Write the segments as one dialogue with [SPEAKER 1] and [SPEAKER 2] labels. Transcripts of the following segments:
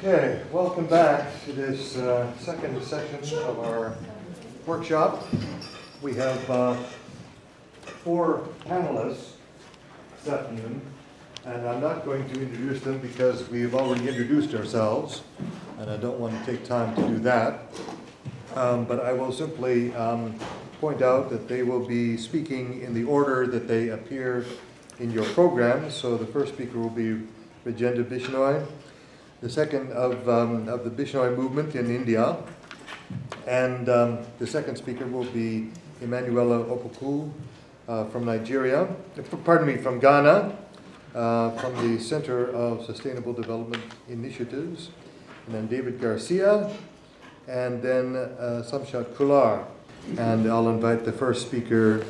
[SPEAKER 1] Okay, welcome back to this second session of our workshop. We have 4 panelists this afternoon, and I'm not going to introduce them because we've already introduced ourselves, and I don't want to take time to do that. But I will simply point out that they will be speaking in the order that they appear in your program. So the first speaker will be Rajender Bishnoi, the second of the Bishnoi movement in India, and the second speaker will be Emmanuela Opoku from Nigeria, from Ghana, from the Center of Sustainable Development Initiatives, and then David Garcia, and then Sumshot Khular. And I'll invite the first speaker,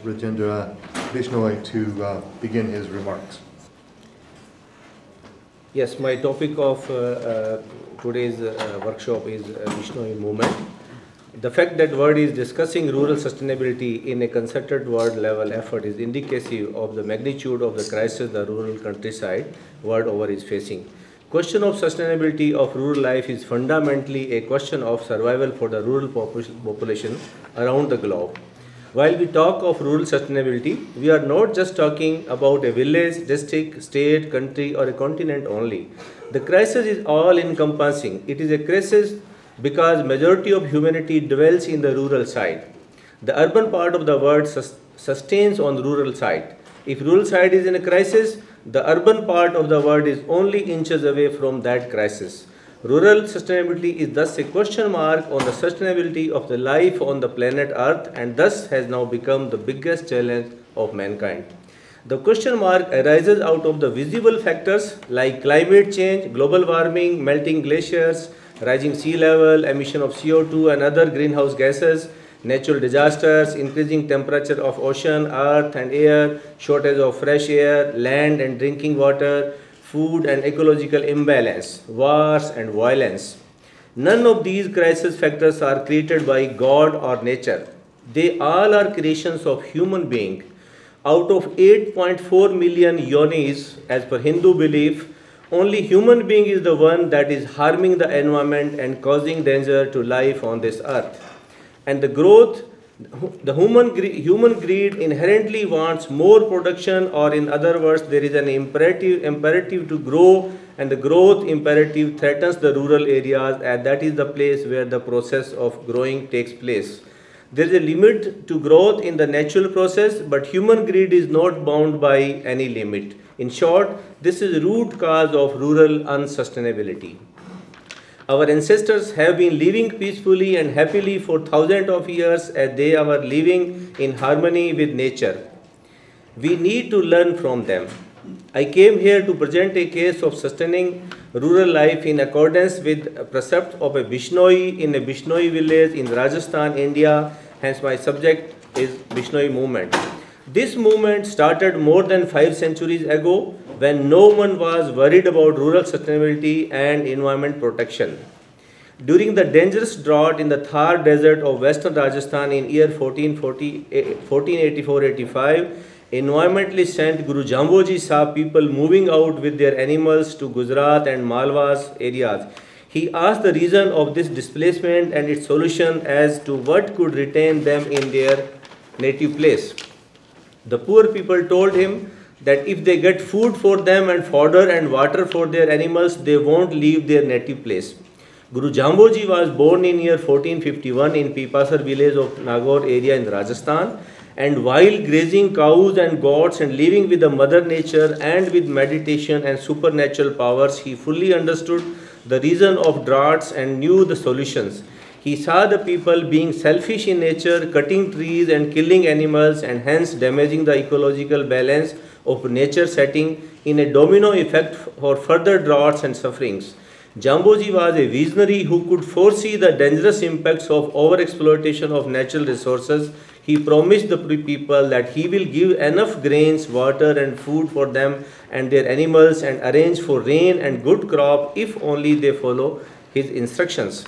[SPEAKER 1] Rajender Bishnoi, to begin his remarks.
[SPEAKER 2] Yes, my topic of today's workshop is Bishnoi movement. The fact that world is discussing rural sustainability in a concerted world level effort is indicative of the magnitude of the crisis the rural countryside world over is facing. Question of sustainability of rural life is fundamentally a question of survival for the rural population around the globe. While we talk of rural sustainability, we are not just talking about a village, district, state, country, or a continent only. The crisis is all-encompassing. It is a crisis because majority of humanity dwells in the rural side. The urban part of the world sustains on the rural side. If rural side is in a crisis, the urban part of the world is only inches away from that crisis. Rural sustainability is thus a question mark on the sustainability of the life on the planet Earth, and thus has now become the biggest challenge of mankind. The question mark arises out of the visible factors like climate change, global warming, melting glaciers, rising sea level, emission of CO2 and other greenhouse gases, natural disasters, increasing temperature of ocean, earth and air, shortage of fresh air, land and drinking water, food and ecological imbalance, wars and violence. None of these crisis factors are created by God or nature. They all are creations of human being. Out of 8.4 million yonis, as per Hindu belief, only human being is the one that is harming the environment and causing danger to life on this earth. And the growth, the human greed inherently wants more production, or in other words, there is an imperative to grow, and the growth imperative threatens the rural areas, and that is the place where the process of growing takes place. There is a limit to growth in the natural process, but human greed is not bound by any limit. In short, this is the root cause of rural unsustainability. Our ancestors have been living peacefully and happily for thousands of years as they are living in harmony with nature. We need to learn from them. I came here to present a case of sustaining rural life in accordance with a precept of a Bishnoi in a Bishnoi village in Rajasthan, India. Hence my subject is Bishnoi movement. This movement started more than 5 centuries ago, when no one was worried about rural sustainability and environment protection. During the dangerous drought in the Thar desert of western Rajasthan in year 1484-85, environmentalist Saint Guru Jamboji saw people moving out with their animals to Gujarat and Malwas areas. He asked the reason of this displacement and its solution as to what could retain them in their native place. The poor people told him that if they get food for them and fodder and water for their animals, they won't leave their native place. Guru Jamboji was born in year 1451 in Pipasar village of Nagaur area in Rajasthan, and while grazing cows and goats and living with the mother nature and with meditation and supernatural powers, he fully understood the reason of droughts and knew the solutions. He saw the people being selfish in nature, cutting trees and killing animals, and hence damaging the ecological balance of nature, setting in a domino effect for further droughts and sufferings. Jamboji was a visionary who could foresee the dangerous impacts of overexploitation of natural resources. He promised the people that he will give enough grains, water and food for them and their animals, and arrange for rain and good crop if only they follow his instructions.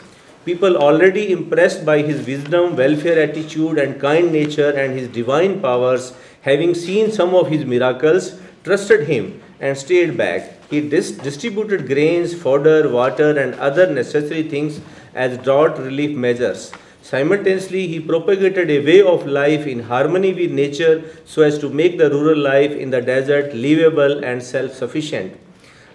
[SPEAKER 2] People already impressed by his wisdom, welfare attitude and kind nature and his divine powers, having seen some of his miracles, trusted him and stayed back. He distributed grains, fodder, water, and other necessary things as drought relief measures. Simultaneously, he propagated a way of life in harmony with nature so as to make the rural life in the desert livable and self-sufficient.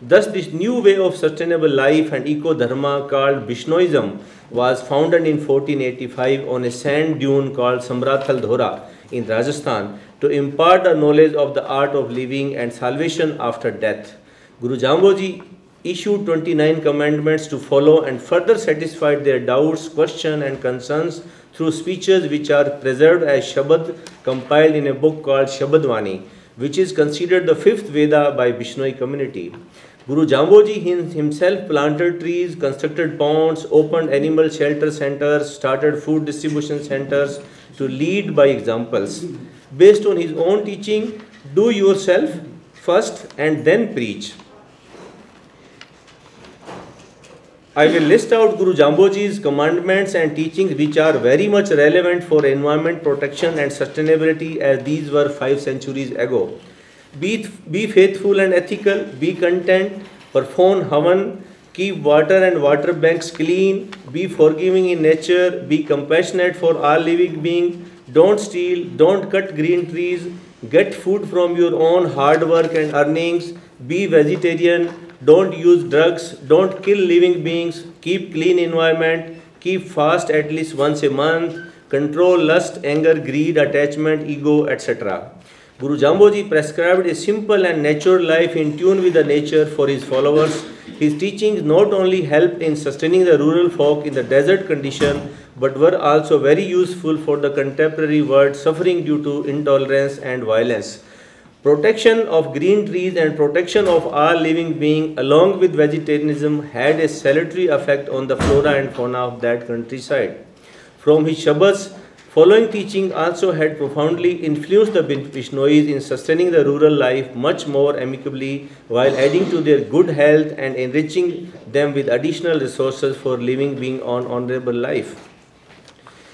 [SPEAKER 2] Thus, this new way of sustainable life and eco-dharma called Bishnoism was founded in 1485 on a sand dune called Samrathal Dhora in Rajasthan to impart the knowledge of the art of living and salvation after death. Guru Jamboji issued 29 commandments to follow and further satisfied their doubts, questions and concerns through speeches which are preserved as Shabad compiled in a book called Shabadwani, which is considered the fifth Veda by Bishnoi community. Guru Jamboji himself planted trees, constructed ponds, opened animal shelter centers, started food distribution centers to lead by examples. Based on his own teaching, do yourself first and then preach. I will list out Guru Jamboji's commandments and teachings which are very much relevant for environment protection and sustainability as these were 5 centuries ago. Be faithful and ethical, be content, perform havan, keep water and water banks clean, be forgiving in nature, be compassionate for all living beings, don't steal, don't cut green trees, get food from your own hard work and earnings, be vegetarian, don't use drugs, don't kill living beings, keep clean environment, keep fast at least once a month, control lust, anger, greed, attachment, ego, etc. Guru Jamboji prescribed a simple and natural life in tune with the nature for his followers. His teachings not only helped in sustaining the rural folk in the desert condition, but were also very useful for the contemporary world suffering due to intolerance and violence. Protection of green trees and protection of all living beings along with vegetarianism had a salutary effect on the flora and fauna of that countryside. From his Shabads, following teaching also had profoundly influenced the Bishnois in sustaining the rural life much more amicably while adding to their good health and enriching them with additional resources for living being on honorable life.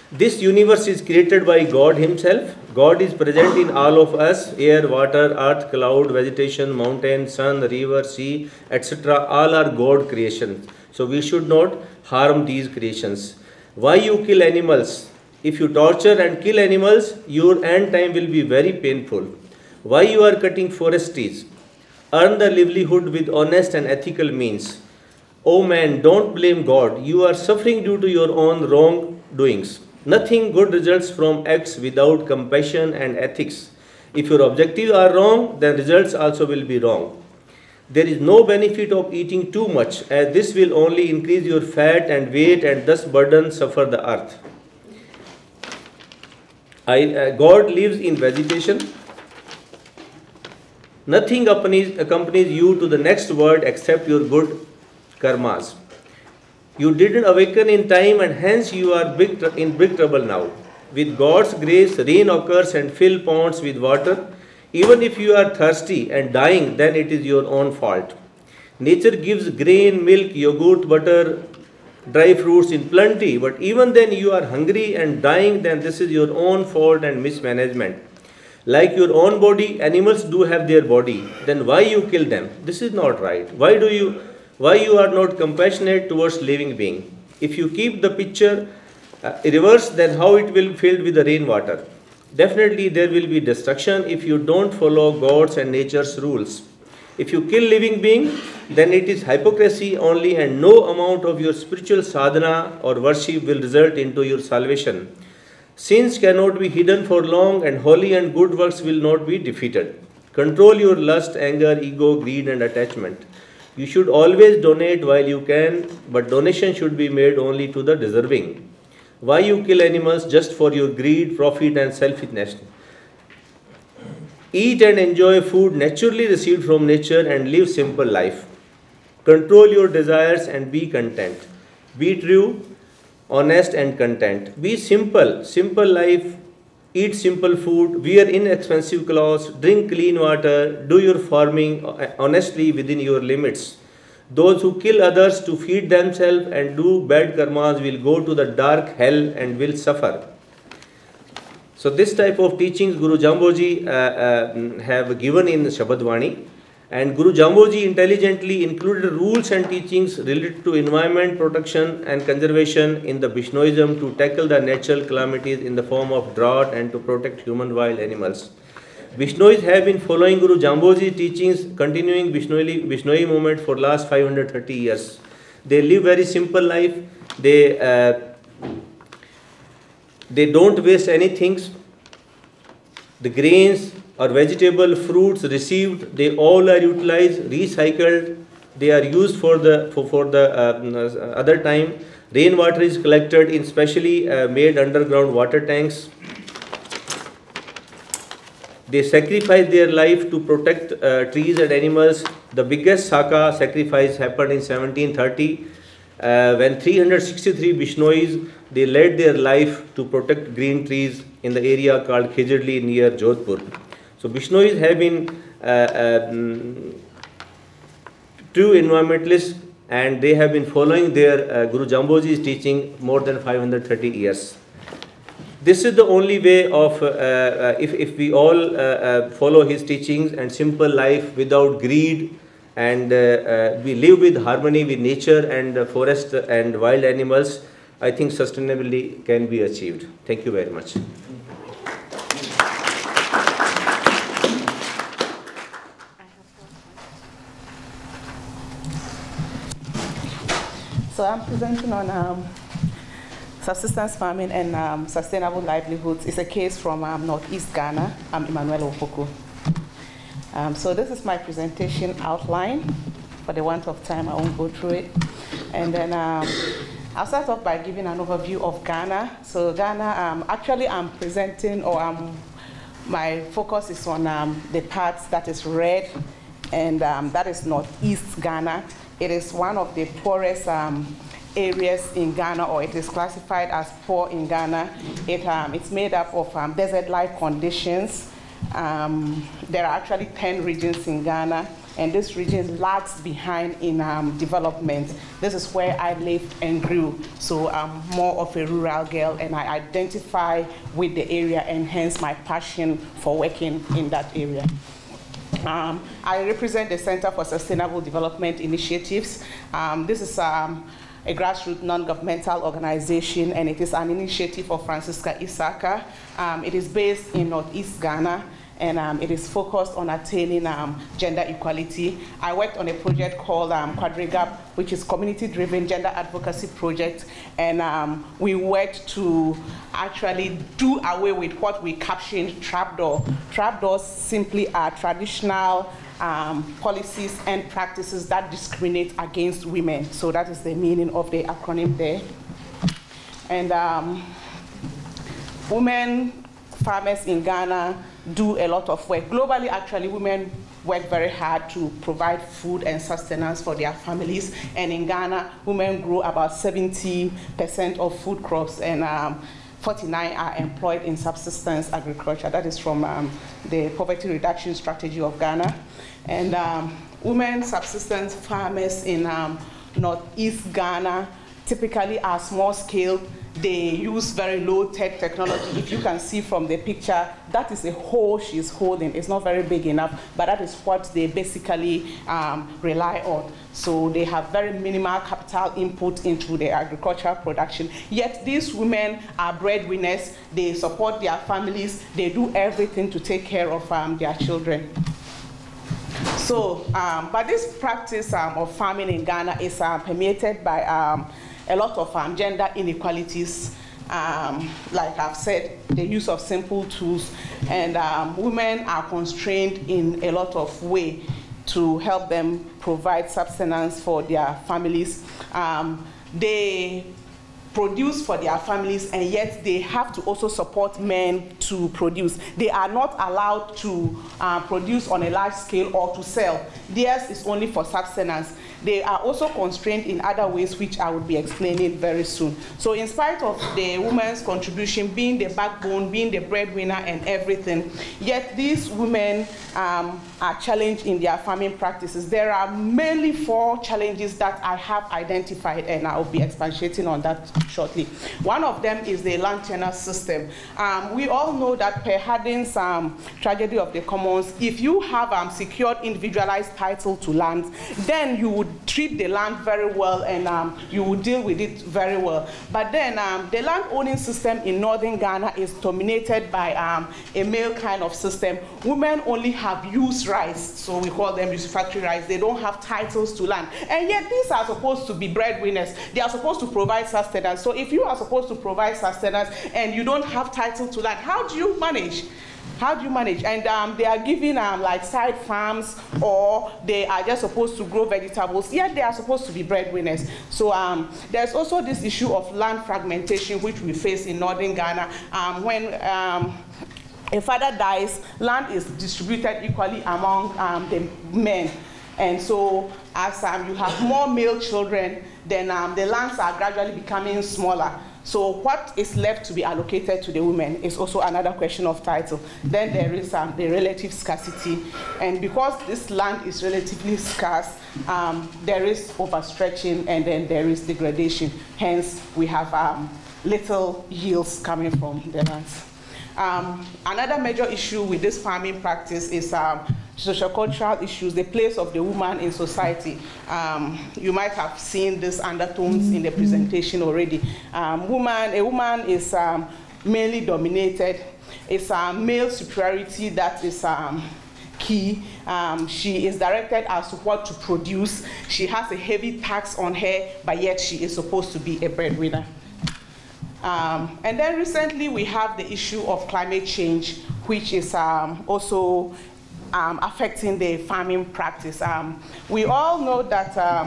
[SPEAKER 2] This universe is created by God himself. God is present in all of us, air, water, earth, cloud, vegetation, mountain, sun, river, sea, etc. All are God creations. So we should not harm these creations. Why you kill animals? If you torture and kill animals, your end time will be very painful. Why you are cutting forest trees? Earn the livelihood with honest and ethical means. Oh man, don't blame God. You are suffering due to your own wrongdoings. Nothing good results from acts without compassion and ethics. If your objectives are wrong, then results also will be wrong. There is no benefit of eating too much, as this will only increase your fat and weight and thus suffer the earth. God lives in vegetation. Nothing accompanies you to the next world except your good karmas. You didn't awaken in time and hence you are in big trouble now. With God's grace, rain occurs and fill ponds with water. Even if you are thirsty and dying, then it is your own fault. Nature gives grain, milk, yogurt, butter, dry fruits in plenty, but even then you are hungry and dying, then this is your own fault and mismanagement. Like your own body, animals do have their body. Then why you kill them? This is not right. Why you are not compassionate towards living being? If you keep the picture reverse, then how it will filled with the rainwater? Definitely there will be destruction if you don't follow God's and nature's rules. If you kill living being, then it is hypocrisy only and no amount of your spiritual sadhana or worship will result into your salvation. Sins cannot be hidden for long and holy and good works will not be defeated. Control your lust, anger, ego, greed and attachment. You should always donate while you can, but donation should be made only to the deserving. Why you kill animals? Just for your greed, profit and selfishness. Eat and enjoy food naturally received from nature and live simple life. Control your desires and be content. Be true, honest and content. Be simple, simple life. Eat simple food, wear inexpensive clothes, drink clean water, do your farming honestly within your limits. Those who kill others to feed themselves and do bad karmas will go to the dark hell and will suffer. So this type of teachings Guru Jamboji have given in Shabadwani. And Guru Jamboji intelligently included rules and teachings related to environment protection and conservation in the Bishnoism to tackle the natural calamities in the form of drought and to protect human wild animals. Bishnois have been following Guru Jamboji's teachings, continuing Bishnoi movement for last 530 years. They live very simple life. They don't waste anything. The grains or vegetable, fruits received, they all are utilized, recycled. They are used for the other time. Rainwater is collected in specially made underground water tanks. They sacrifice their life to protect trees and animals. The biggest Saka sacrifice happened in 1730 when 363 Bishnois, they led their life to protect green trees in the area called Khijirli near Jodhpur. So Bishnois have been true environmentalists, and they have been following their Guru Jamboji's teaching more than 530 years. This is the only way of, if we all follow his teachings and simple life without greed, and we live with harmony with nature and forest and wild animals, I think sustainability can be achieved. Thank you very much.
[SPEAKER 3] So I'm presenting on subsistence farming and sustainable livelihoods. It's a case from Northeast Ghana. I'm Emmanuela, Opoku. So this is my presentation outline. For the want of time, I won't go through it. And then I'll start off by giving an overview of Ghana. So Ghana, actually I'm presenting, or my focus is on the part that is red, and that is Northeast Ghana. It is one of the poorest areas in Ghana, or it is classified as poor in Ghana. It's made up of desert-like conditions. There are actually 10 regions in Ghana, and this region lags behind in development. This is where I lived and grew, so I'm more of a rural girl, and I identify with the area, and hence my passion for working in that area. I represent the Center for Sustainable Development Initiatives. This is a grassroots non-governmental organization, and it is an initiative of Francisca Isaka. It is based in Northeast Ghana, and it is focused on attaining gender equality. I worked on a project called Quadrigap, which is community-driven gender advocacy project, and we worked to actually do away with what we captioned trapdoor. Trapdoors simply are traditional policies and practices that discriminate against women. So that is the meaning of the acronym there. And women farmers in Ghana do a lot of work. Globally, actually, women work very hard to provide food and sustenance for their families. And in Ghana, women grow about 70% of food crops, and 49 are employed in subsistence agriculture. That is from the poverty reduction strategy of Ghana. And women subsistence farmers in Northeast Ghana typically are small scale. They use very low-tech technology. If you can see from the picture, that is a hoe she's holding. It's not very big enough, but that is what they basically rely on. So they have very minimal capital input into the agricultural production. Yet these women are breadwinners. They support their families. They do everything to take care of their children. So, but this practice of farming in Ghana is permeated by a lot of gender inequalities, like I've said, the use of simple tools, and women are constrained in a lot of ways to help them provide sustenance for their families. They produce for their families, and yet they have to also support men to produce. They are not allowed to produce on a large scale or to sell. Theirs is only for sustenance. They are also constrained in other ways, which I will be explaining very soon. So in spite of the women's contribution being the backbone, being the breadwinner and everything, yet these women are challenged in their farming practices. There are mainly 4 challenges that I have identified, and I will be expatiating on that shortly. One of them is the land tenure system. We all know that per Hardin's tragedy of the commons, if you have secured individualized title to land, then you would treat the land very well and you would deal with it very well. But then the land owning system in northern Ghana is dominated by a male kind of system. Women only have use rights, so we call them usufructory rights. They don't have titles to land. And yet these are supposed to be breadwinners. They are supposed to provide sustenance. So if you are supposed to provide sustenance and you don't have title to land, how do you manage? How do you manage? And they are given like side farms, or they are just supposed to grow vegetables, yet they are supposed to be breadwinners. So there's also this issue of land fragmentation, which we face in northern Ghana. When a father dies, land is distributed equally among the men. And so as you have more male children, then the lands are gradually becoming smaller. So what is left to be allocated to the women is also another question of title. Then there is the relative scarcity. And because this land is relatively scarce, there is overstretching and then there is degradation. Hence, we have little yields coming from the lands. Another major issue with this farming practice is sociocultural issues, the place of the woman in society. You might have seen these undertones in the presentation already. A woman is mainly dominated. It's male superiority that is key. She is directed as to what to produce. She has a heavy tax on her, but yet she is supposed to be a breadwinner. And then recently we have the issue of climate change, which is also affecting the farming practice. We all know that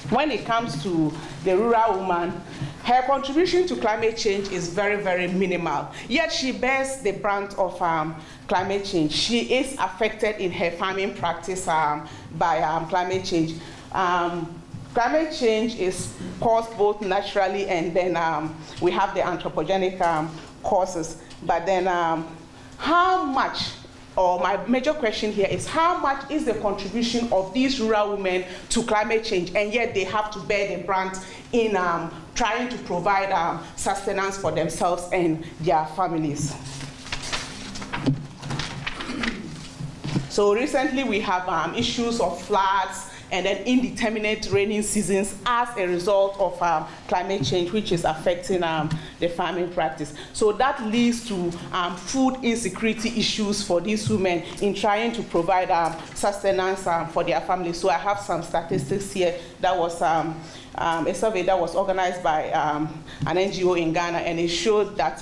[SPEAKER 3] when it comes to the rural woman, her contribution to climate change is very, very minimal. Yet she bears the brunt of climate change. She is affected in her farming practice by climate change. Climate change is caused both naturally and then we have the anthropogenic causes. But then how much, or my major question here is, how much is the contribution of these rural women to climate change, and yet they have to bear the brunt in trying to provide sustenance for themselves and their families? So recently we have issues of floods and then indeterminate rainy seasons as a result of climate change, which is affecting the farming practice. So that leads to food insecurity issues for these women in trying to provide sustenance for their families. So I have some statistics here. That was a survey that was organized by an NGO in Ghana, and it showed that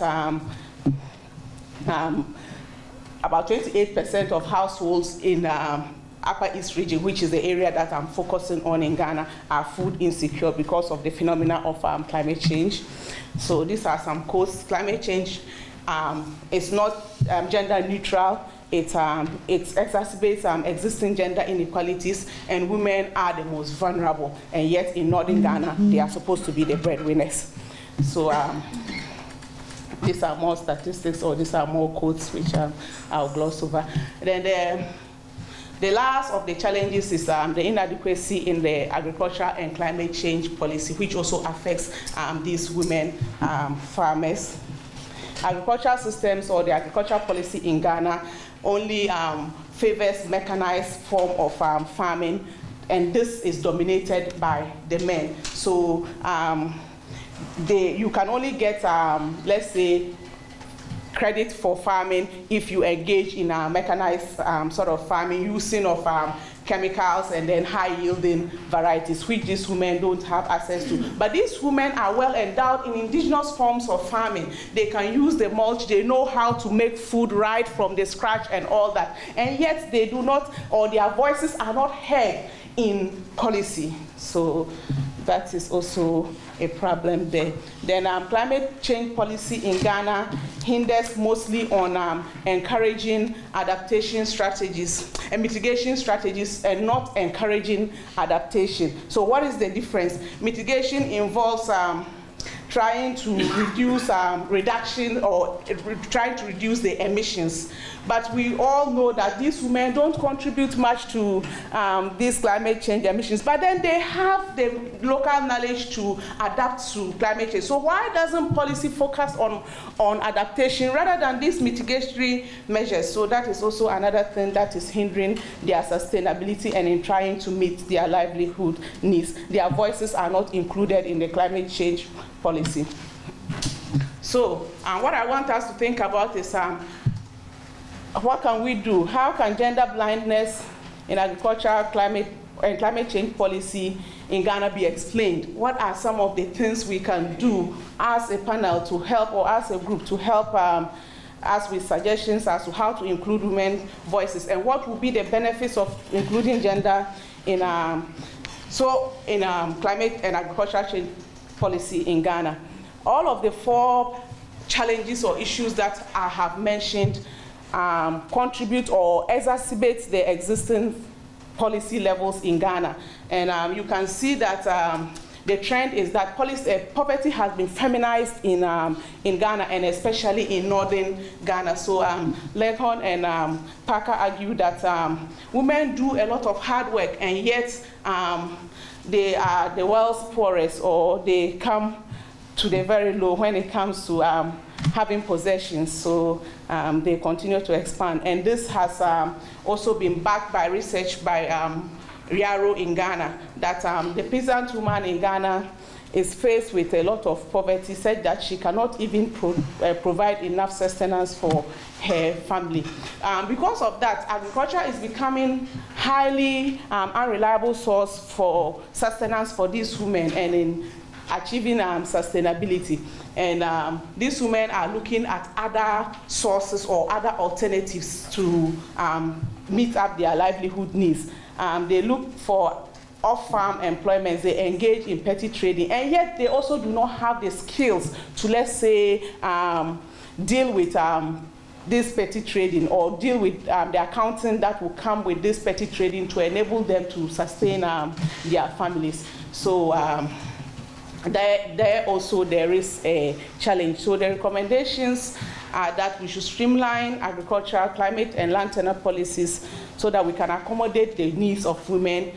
[SPEAKER 3] about 28% of households in Upper East region, which is the area that I'm focusing on in Ghana, are food insecure because of the phenomena of climate change. So these are some causes. Climate change is not gender neutral. It exacerbates existing gender inequalities, and women are the most vulnerable. And yet in northern Ghana, they are supposed to be the breadwinners. So these are more statistics, or these are more quotes, which I'll gloss over. Then the last of the challenges is the inadequacy in the agricultural and climate change policy, which also affects these women farmers. Agricultural systems, or the agricultural policy in Ghana, only favors mechanized form of farming, and this is dominated by the men. So you can only get, let's say, credit for farming if you engage in a mechanized sort of farming, using of chemicals and then high-yielding varieties, which these women don't have access to. But these women are well endowed in indigenous forms of farming. They can use the mulch, they know how to make food right from the scratch and all that. And yet they do not, or their voices are not heard in policy. So that is also a problem there. Then climate change policy in Ghana hinders mostly on encouraging adaptation strategies and mitigation strategies, and not encouraging adaptation. So what is the difference? Mitigation involves trying to reduce reduction or trying to reduce the emissions. But we all know that these women don't contribute much to these climate change emissions, but then they have the local knowledge to adapt to climate change. So why doesn't policy focus on adaptation rather than these mitigatory measures? So that is also another thing that is hindering their sustainability and in trying to meet their livelihood needs. Their voices are not included in the climate change policy. So what I want us to think about is what can we do? How can gender blindness in agricultural climate change policy in Ghana be explained? What are some of the things we can do as a panel to help, or as a group to help us with suggestions as to how to include women's voices, and what will be the benefits of including gender in climate and agricultural change policy in Ghana? All of the 4 challenges or issues that I have mentioned contribute or exacerbate the existing policy levels in Ghana. And you can see that the trend is that poverty has been feminized in Ghana, and especially in northern Ghana. So Lenton and Parker argue that women do a lot of hard work, and yet they are the world's poorest, or they come to the very low when it comes to having possessions. So they continue to expand. And this has also been backed by research by Riaro in Ghana, that the peasant woman in Ghana is faced with a lot of poverty, said that she cannot even provide enough sustenance for her family. Because of that, agriculture is becoming highly unreliable source for sustenance for these women and in achieving sustainability. And these women are looking at other sources or other alternatives to meet up their livelihood needs. They look for off-farm employment, they engage in petty trading, and yet they also do not have the skills to, let's say, deal with this petty trading, or deal with the accounting that will come with this petty trading to enable them to sustain their families. So there also there is a challenge. So the recommendations are that we should streamline agricultural, climate, and land tenure policies so that we can accommodate the needs of women.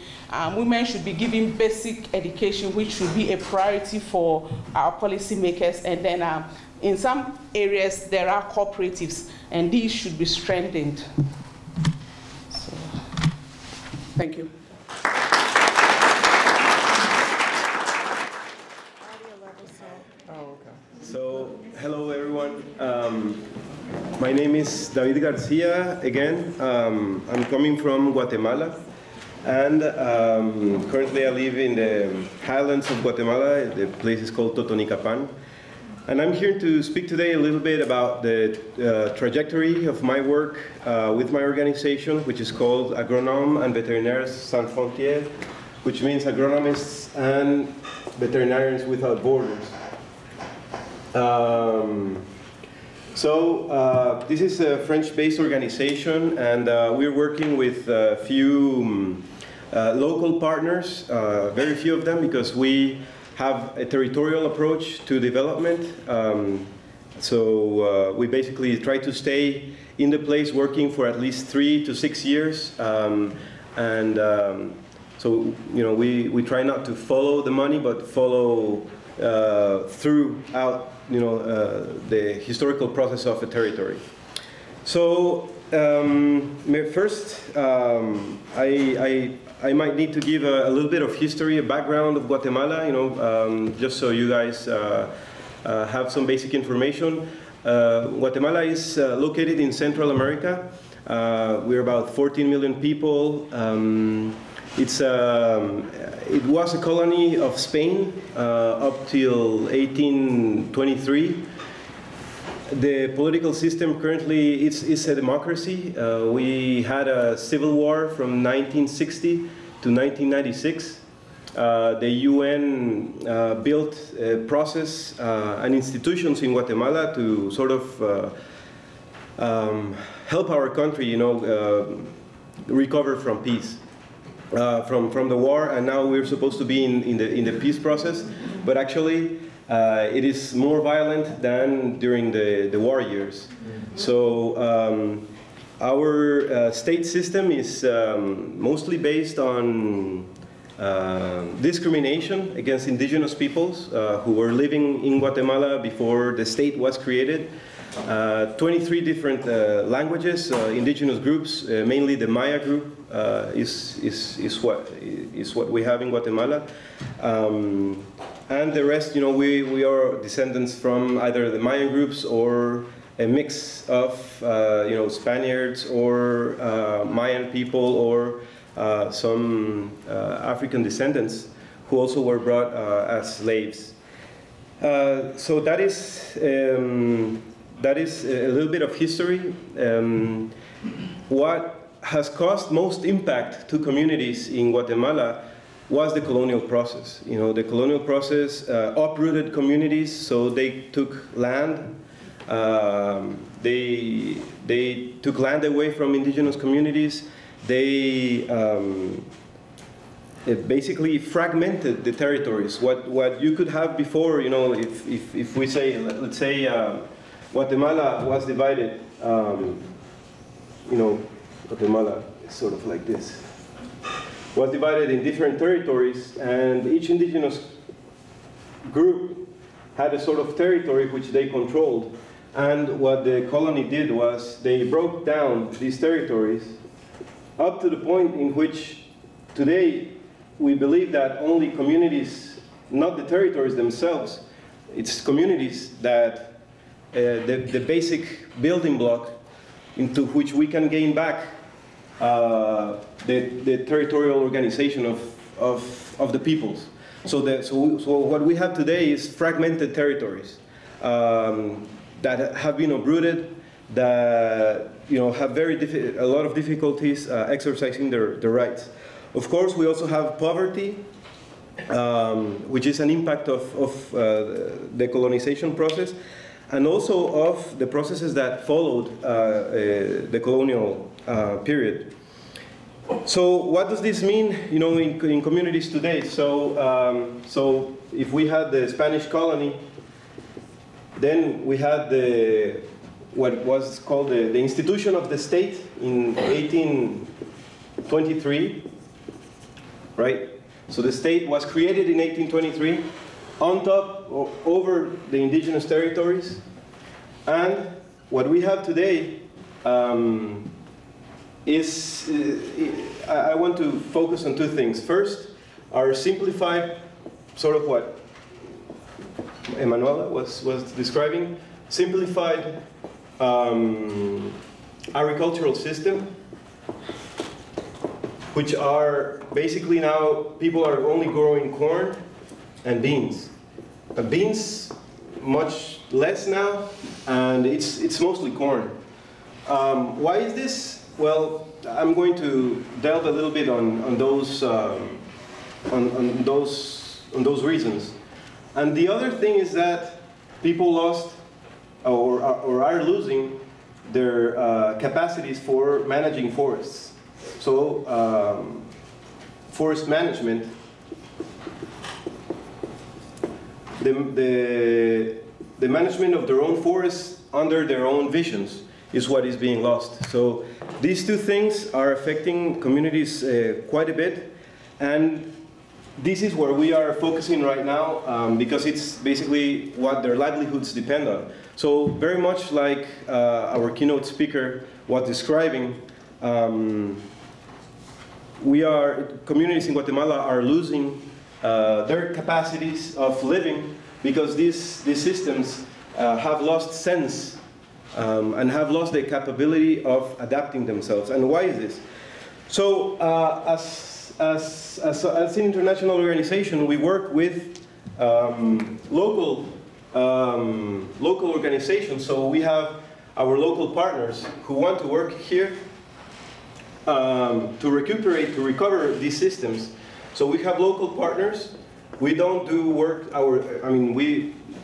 [SPEAKER 3] Women should be given basic education, which should be a priority for our policymakers. And then in some areas, there are cooperatives, and these should be strengthened. So, thank you.
[SPEAKER 4] So, hello everyone. My name is David Garcia again. I'm coming from Guatemala, and currently I live in the highlands of Guatemala. The place is called Totonicapan. And I'm here to speak today a little bit about the trajectory of my work with my organization, which is called Agronomes and Veterinaires Sans Frontières, which means agronomists and veterinarians without borders. This is a French-based organization, and we're working with a few local partners, very few of them, because we have a territorial approach to development. We basically try to stay in the place working for at least 3 to 6 years. We try not to follow the money, but follow throughout the historical process of a territory. So first, I might need to give a little bit of history, a background of Guatemala, just so you guys have some basic information. Guatemala is located in Central America. We're about 14 million people. It was a colony of Spain up till 1823. The political system currently is a democracy. We had a civil war from 1960 to 1996. The UN built a process and institutions in Guatemala to sort of help our country, recover from peace. From the war, and now we're supposed to be in the peace process. But actually, it is more violent than during the war years. So our state system is mostly based on discrimination against indigenous peoples who were living in Guatemala before the state was created. 23 different languages, indigenous groups, mainly the Maya group is what we have in Guatemala. And the rest, we are descendants from either the Mayan groups or a mix of, Spaniards or Mayan people or some African descendants who also were brought as slaves. So that is a little bit of history. What has caused most impact to communities in Guatemala was the colonial process. The colonial process uprooted communities, so they took land. They took land away from indigenous communities. They it basically fragmented the territories. What you could have before, if we say, let's say, Guatemala was divided. Guatemala is sort of like this. Was divided in different territories, and each indigenous group had a sort of territory which they controlled. And what the colony did was they broke down these territories up to the point in which today we believe that only communities, not the territories themselves, it's communities that the basic building block into which we can gain back the territorial organization of the peoples. So what we have today is fragmented territories that have been uprooted, that have a lot of difficulties exercising their rights. Of course, we also have poverty, which is an impact of the colonization process, and also of the processes that followed the colonial period. So what does this mean, in communities today? So if we had the Spanish colony, then we had what was called the institution of the state in 1823, right? So the state was created in 1823 on top or over the indigenous territories. And what we have today is, I want to focus on two things. First, our simplified, sort of what Emmanuela was describing, simplified agricultural system, which are basically now people are only growing corn and beans. Beans much less now, and it's mostly corn. Why is this? Well, I'm going to delve a little bit on those reasons. And the other thing is that people lost or are losing their capacities for managing forests. So forest management, the management of their own forests under their own visions is what is being lost. So these two things are affecting communities quite a bit, and this is where we are focusing right now because it's basically what their livelihoods depend on. So very much like our keynote speaker was describing, communities in Guatemala are losing their capacities of living because these systems have lost sense and have lost the capability of adapting themselves. And why is this? So as an international organization, we work with local organizations. So we have our local partners who want to work here to recover these systems. So we have local partners. We don't do work,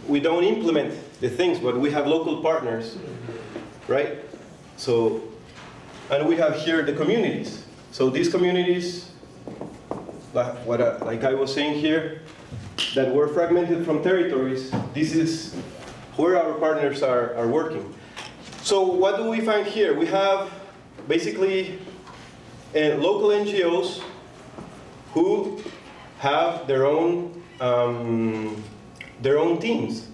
[SPEAKER 4] we don't implement the things, but we have local partners, right? So, and we have here the communities. So these communities, like I was saying here, that were fragmented from territories, this is where our partners are working. So what do we find here? We have basically local NGOs who have their own teams.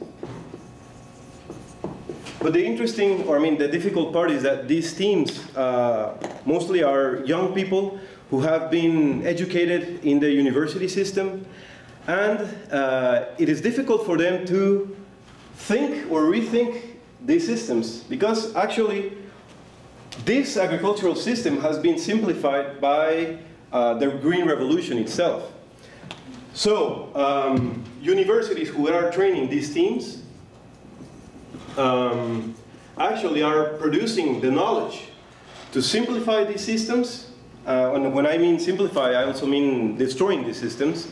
[SPEAKER 4] But the interesting, or I mean the difficult part is that these teams mostly are young people who have been educated in the university system, and it is difficult for them to think or rethink these systems, because actually this agricultural system has been simplified by the Green Revolution itself. So universities who are training these teams actually are producing the knowledge to simplify these systems. And when I mean simplify, I also mean destroying these systems.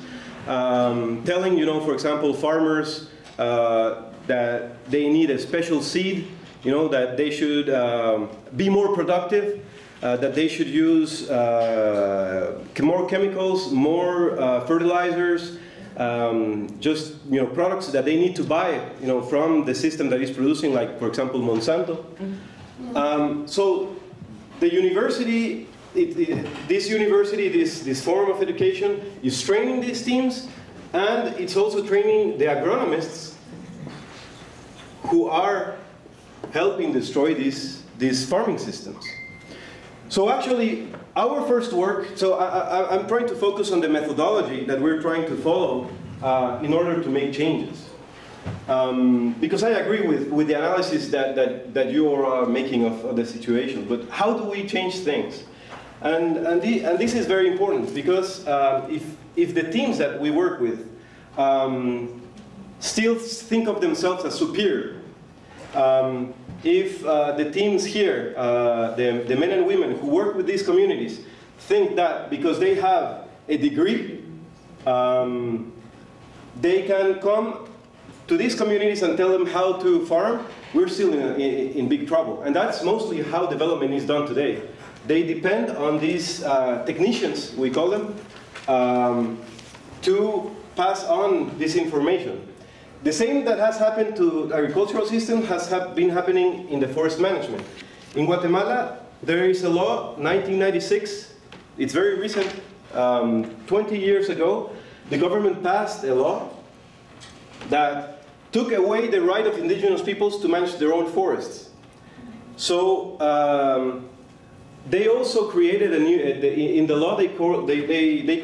[SPEAKER 4] Telling, for example, farmers that they need a special seed, that they should be more productive, that they should use more chemicals, more fertilizers, just products that they need to buy from the system that is producing, like for example Monsanto. So the university, this form of education is training these teams, and it's also training the agronomists who are helping destroy these farming systems. So actually, our first work, so I'm trying to focus on the methodology that we're trying to follow in order to make changes. Because I agree with the analysis that you are making of the situation, but how do we change things? And this is very important, because if the teams that we work with still think of themselves as superior, if the teams here, the men and women who work with these communities, think that because they have a degree, they can come to these communities and tell them how to farm, we're still in big trouble. And that's mostly how development is done today. They depend on these technicians, we call them, to pass on this information. The same that has happened to the agricultural system has been happening in the forest management. In Guatemala, there is a law, 1996, it's very recent, 20 years ago, the government passed a law that took away the right of indigenous peoples to manage their own forests. So they also created a new, in the law they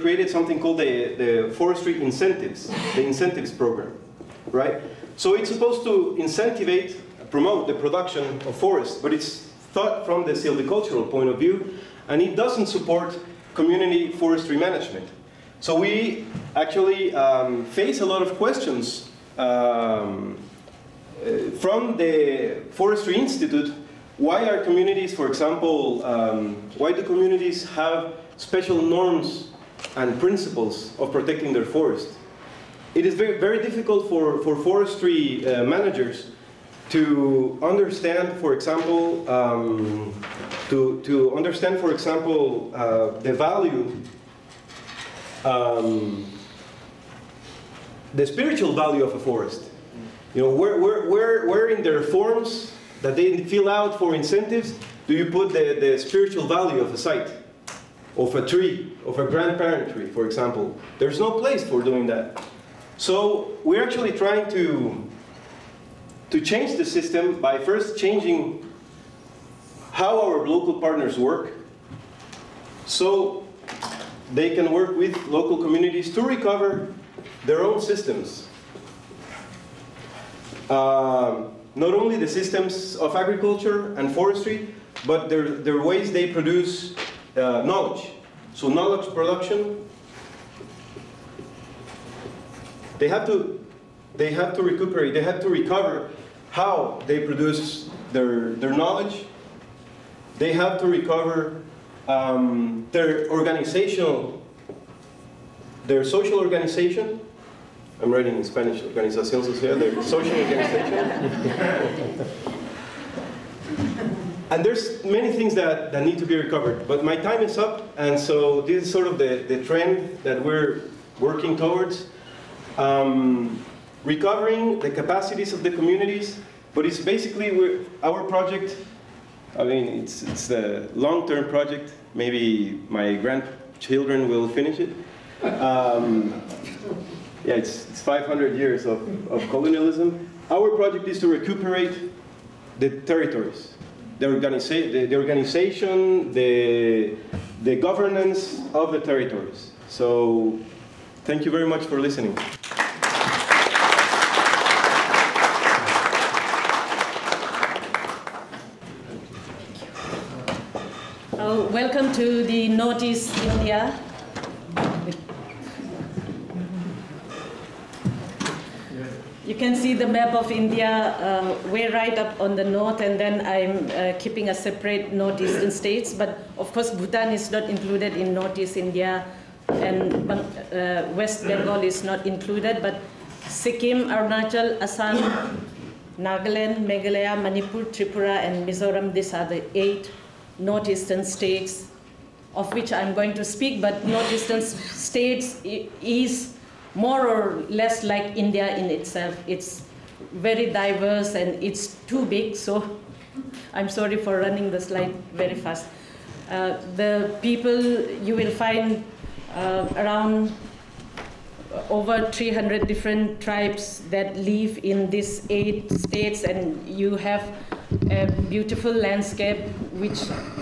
[SPEAKER 4] created something called the forestry incentives, the incentives program. Right? So it's supposed to incentivize, promote the production of forests, but it's thought from the silvicultural point of view, and it doesn't support community forestry management. So we actually face a lot of questions from the Forestry Institute. Why are communities, for example, why do communities have special norms and principles of protecting their forest? It is very, very difficult for forestry managers to understand, for example, to understand, for example, the value, the spiritual value of a forest. Where in their forms that they fill out for incentives do you put the spiritual value of a site, of a tree, of a grandparent tree, for example? There's no place for doing that. So we're actually trying to change the system by first changing how our local partners work, so they can work with local communities to recover their own systems. Not only the systems of agriculture and forestry, but their ways they produce knowledge. So knowledge production, they have to recuperate, they have to recover how they produce their knowledge. They have to recover their organizational, their social organization. I'm writing in Spanish, organización social, their social organization. And there's many things that need to be recovered. But my time is up, and so this is sort of the trend that we're working towards. recovering the capacities of the communities, but it's basically our project. I mean, it's a long-term project. Maybe my grandchildren will finish it. Yeah, it's 500 years of colonialism. Our project is to recuperate the territories, the organization, the governance of the territories. So, thank you very much for listening.
[SPEAKER 5] Welcome to the Northeast India. You can see the map of India way right up on the north, and then I'm keeping a separate northeastern states. But of course, Bhutan is not included in Northeast India, and West Bengal is not included. But Sikkim, Arunachal, Assam, Nagaland, Meghalaya, Manipur, Tripura, and Mizoram, these are the 8 northeastern states of which I'm going to speak. But northeastern states is more or less like India in itself. It's very diverse and it's too big, so I'm sorry for running the slide very fast. The people, you will find around over 300 different tribes that live in these 8 states, and you have a beautiful landscape which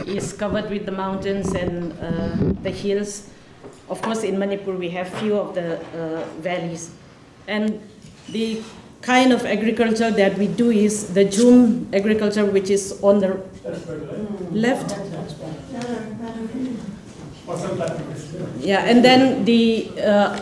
[SPEAKER 5] is covered with the mountains and the hills. Of course, in Manipur, we have few of the valleys. And the kind of agriculture that we do is the Jhum agriculture, which is on the left. Yeah, and then the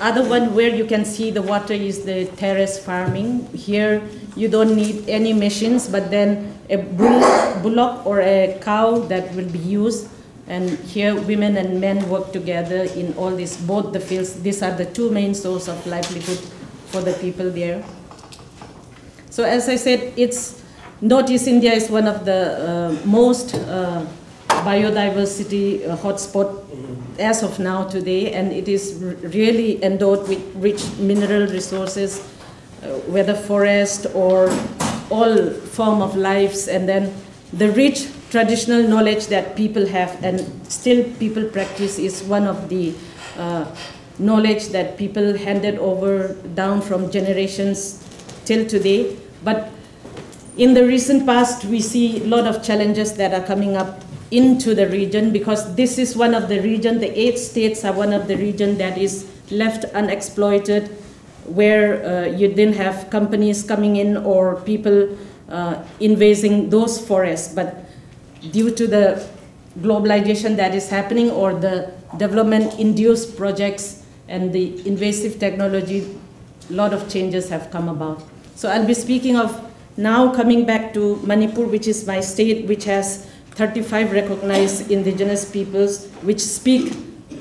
[SPEAKER 5] other one where you can see the water is the terrace farming. Here, you don't need any machines, but then a bullock or a cow that will be used. And here, women and men work together in all this, both the fields. These are the 2 main sources of livelihood for the people there. So as I said, Northeast India is one of the most biodiversity hotspot as of now today, and it is really endowed with rich mineral resources, whether forest or all form of lives, and then the rich traditional knowledge that people have and still people practice is one of the knowledge that people handed over down from generations till today. But in the recent past, we see a lot of challenges that are coming up into the region, because this is one of the region, the 8 states are one of the region that is left unexploited, where you didn't have companies coming in or people invading those forests. But due to the globalization that is happening or the development-induced projects and the invasive technology, a lot of changes have come about. So I'll be speaking of now coming back to Manipur, which is my state, which has 35 recognized indigenous peoples which speak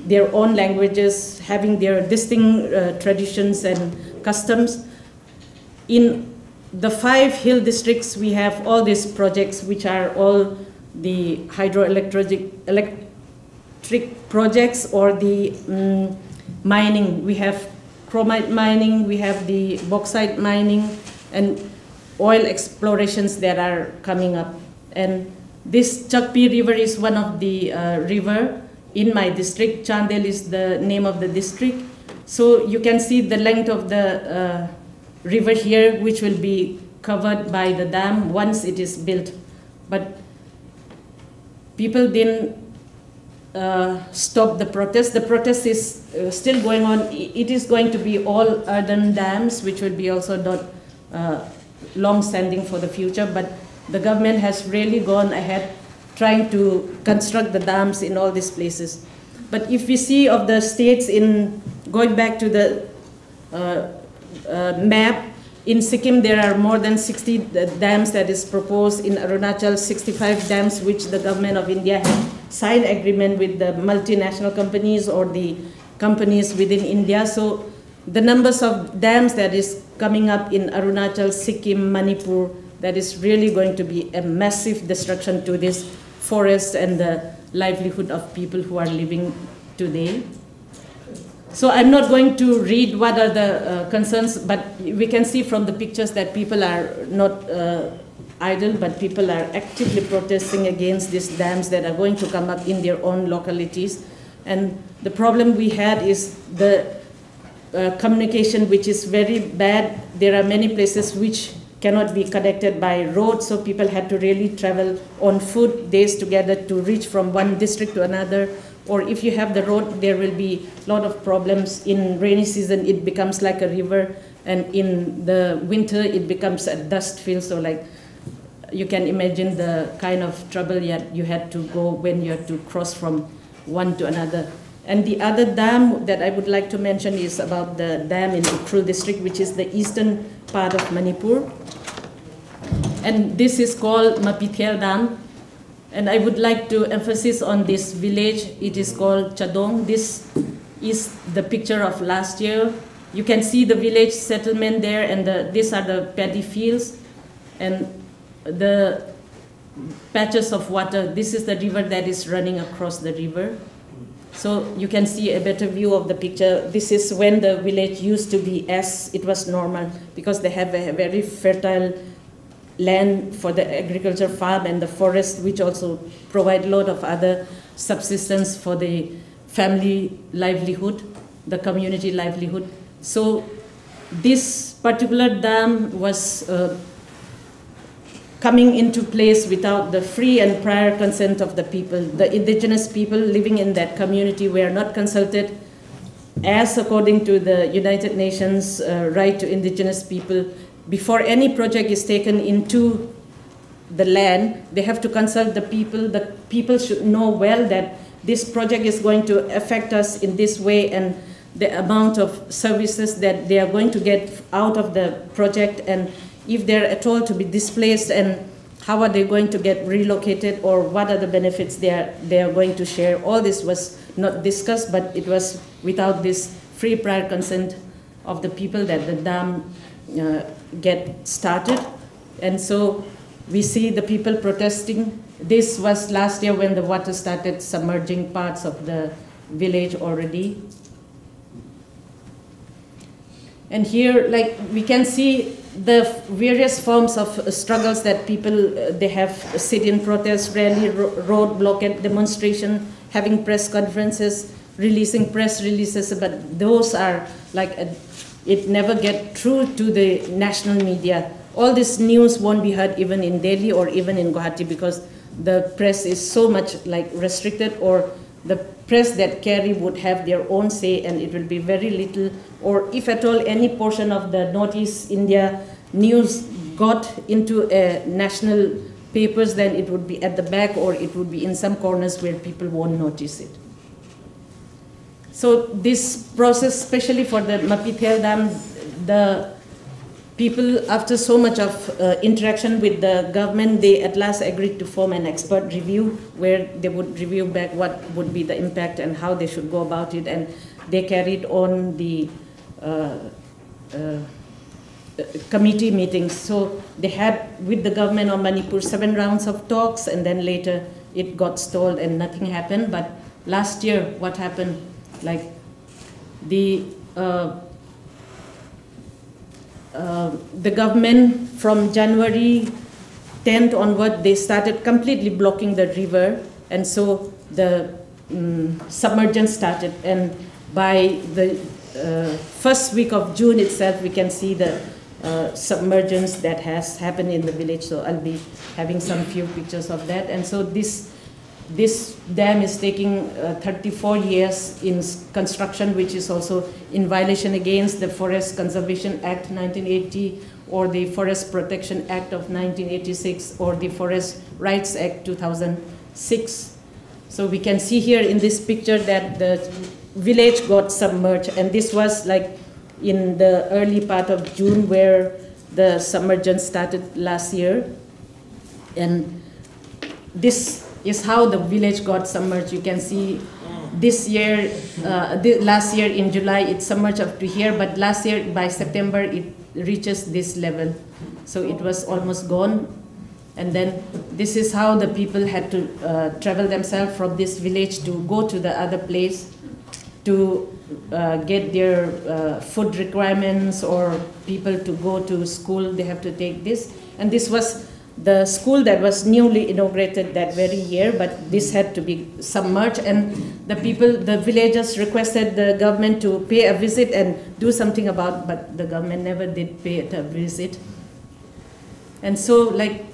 [SPEAKER 5] their own languages, having their distinct traditions and customs. In the 5 hill districts, we have all these projects which are all the hydroelectric projects or the mining. We have chromite mining, we have the bauxite mining, and oil explorations that are coming up. And this Chakpi River is one of the river in my district. Chandel is the name of the district. So you can see the length of the river here, which will be covered by the dam once it is built. But people didn't stop the protest. The protest is still going on. It is going to be all earthen dams, which will be also not long-standing for the future. But the government has really gone ahead trying to construct the dams in all these places. But if we see of the states in, going back to the map, in Sikkim there are more than 60 dams that is proposed. In Arunachal, 65 dams which the government of India has signed agreement with the multinational companies or the companies within India. So the numbers of dams that is coming up in Arunachal, Sikkim, Manipur, that is really going to be a massive destruction to this forest and the livelihood of people who are living today. So I'm not going to read what are the concerns, but we can see from the pictures that people are not idle, but people are actively protesting against these dams that are going to come up in their own localities. And the problem we had is the communication, which is very bad. There are many places which cannot be connected by road, so people had to really travel on foot days together to reach from one district to another. Or if you have the road, there will be a lot of problems. In rainy season, it becomes like a river, and in the winter, it becomes a dust field. So like, you can imagine the kind of trouble you had to go when you had to cross from one to another. And the other dam that I would like to mention is about the dam in Ukhrul district, which is the eastern part of Manipur. And this is called Mapithel Dam. And I would like to emphasize on this village. It is called Chadong. This is the picture of last year. You can see the village settlement there, and these are the paddy fields. And the patches of water, this is the river that is running across the river. So you can see a better view of the picture. This is when the village used to be as it was normal, because they have a very fertile land for the agriculture farm and the forest, which also provide a lot of other subsistence for the family livelihood, the community livelihood. So this particular dam was coming into place without the free and prior consent of the people. The indigenous people living in that community were not consulted, as according to the United Nations right to indigenous people. Before any project is taken into the land, they have to consult the people. The people should know well that this project is going to affect us in this way, and the amount of services that they are going to get out of the project, and if they're at all to be displaced, and how are they going to get relocated, or what are the benefits they are going to share. All this was not discussed, but it was without this free prior consent of the people that the dam get started. And so we see the people protesting. This was last year when the water started submerging parts of the village already. And here, like, we can see the various forms of struggles that people, they have sit-in protest, rally, road blockade, demonstration, having press conferences, releasing press releases, but those are like, it never get through to the national media. All this news won't be heard even in Delhi or even in Guwahati, because the press is so much like restricted, or the press that carry would have their own say, and it will be very little, or if at all any portion of the Northeast India news got into national papers, then it would be at the back, or it would be in some corners where people won't notice it. So this process, especially for the Mapithel Dam, the people, after so much of interaction with the government, they at last agreed to form an expert review where they would review back what would be the impact and how they should go about it. And they carried on the committee meetings. So they had with the government of Manipur 7 rounds of talks, and then later it got stalled and nothing happened. But last year, what happened? Like the government from January 10th onward, they started completely blocking the river, and so the submergence started. And by the first week of June itself, we can see the submergence that has happened in the village. So I'll be having some few pictures of that. And so this dam is taking 34 years in construction, which is also in violation against the Forest Conservation Act 1980, or the Forest Protection Act of 1986, or the Forest Rights Act 2006. So we can see here in this picture that the village got submerged, and this was like in the early part of June, where the submergence started last year. And this is how the village got submerged. You can see this year, last year in July, it submerged up to here, but last year by September, it reaches this level. So it was almost gone. And then this is how the people had to travel themselves from this village to go to the other place to get their food requirements or people to go to school, they have to take this. And this was the school that was newly inaugurated that very year, but this had to be submerged, and the people, the villagers requested the government to pay a visit and do something about, but the government never did pay it a visit. And so, like,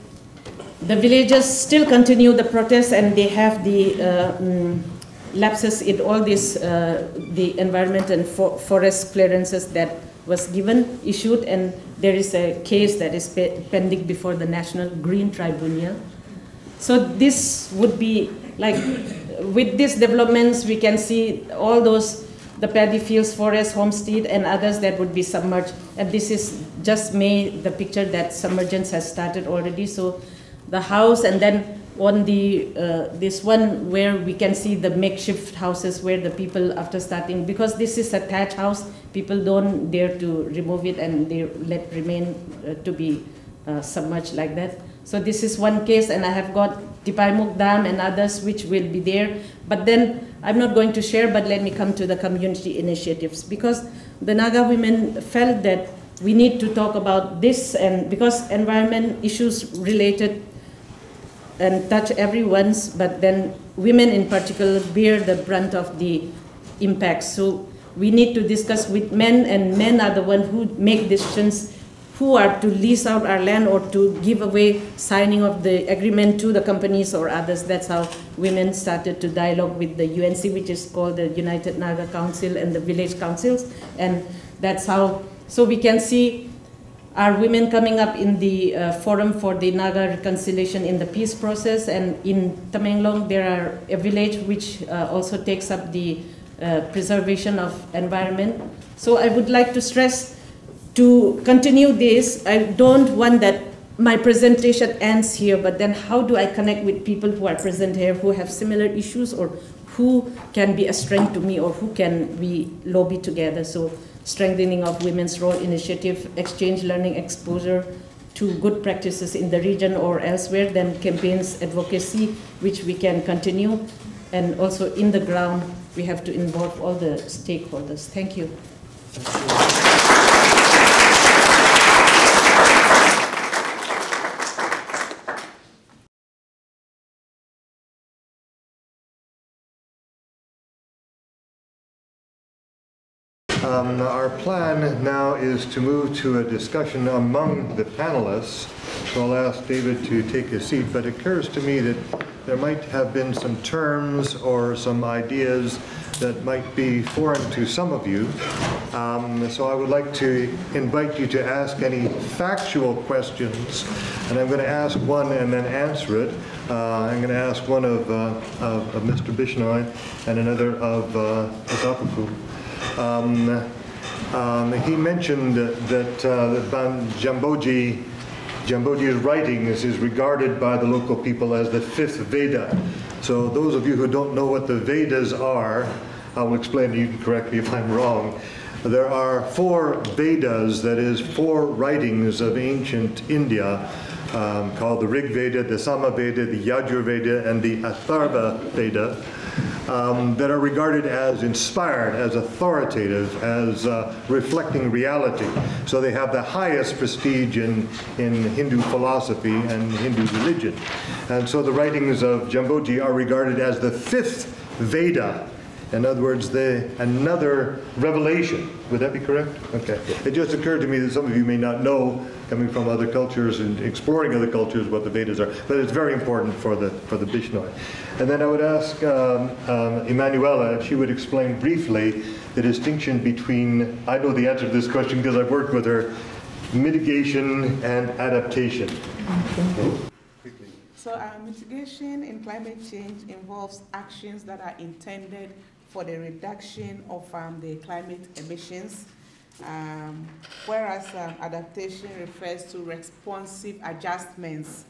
[SPEAKER 5] the villagers still continue the protest, and they have the lapses in all this, the environment and forest clearances that was issued, and there is a case that is pending before the National Green Tribunal. So this would be, like, with these developments, we can see all those, the paddy fields, forest, homestead, and others that would be submerged. And this is just the picture that submergence has started already. So the house, and then on the this one where we can see the makeshift houses where the people, after starting, because this is a thatch house, people don't dare to remove it, and they let remain to be submerged like that. So this is one case, and I have got Tipaimuk Dam and others which will be there. But then I'm not going to share, but let me come to the community initiatives, because the Naga women felt that we need to talk about this, and because environment issues related and touch everyone's, but then women in particular bear the brunt of the impacts. So we need to discuss with men, and men are the ones who make decisions, who are to lease out our land or to give away signing of the agreement to the companies or others. That's how women started to dialogue with the UNC, which is called the United Naga Council, and the village councils. And that's how, so we can see are women coming up in the forum for the Naga reconciliation in the peace process. And in Tamenglong, there are a village which also takes up the preservation of environment. So I would like to stress, to continue this, I don't want that my presentation ends here, but then how do I connect with people who are present here, who have similar issues, or who can be a strength to me, or who can we lobby together? So strengthening of women's role initiative, exchange learning, exposure to good practices in the region or elsewhere, then campaigns, advocacy, which we can continue. And also in the ground, we have to involve all the stakeholders. Thank you.
[SPEAKER 1] Our plan now is to move to a discussion among the panelists. So I'll ask David to take a seat, but it occurs to me that there might have been some terms or some ideas that might be foreign to some of you. So I would like to invite you to ask any factual questions, and I'm going to ask one and then answer it. I'm going to ask one of Mr. Bishnoi and another of Opoku. He mentioned that Jamboji's writings is regarded by the local people as the fifth Veda. So those of you who don't know what the Vedas are, I will explain, you can correct me if I'm wrong. There are 4 Vedas, that is 4 writings of ancient India, called the Rig Veda, the Sama Veda, the Yajur Veda, and the Atharva Veda. That are regarded as inspired, as authoritative, as reflecting reality. So they have the highest prestige in Hindu philosophy and Hindu religion. And so the writings of Jamboji are regarded as the 5th Veda. In other words, another revelation. Would that be correct? Okay. It just occurred to me that some of you may not know, coming from other cultures and exploring other cultures, what the Vedas are. But it's very important for the Bishnoi. And then I would ask Emmanuela if she would explain briefly the distinction between, I know the answer to this question because I've worked with her, mitigation and adaptation. Okay.
[SPEAKER 3] So mitigation in climate change involves actions that are intended for the reduction of the climate emissions, whereas adaptation refers to responsive adjustments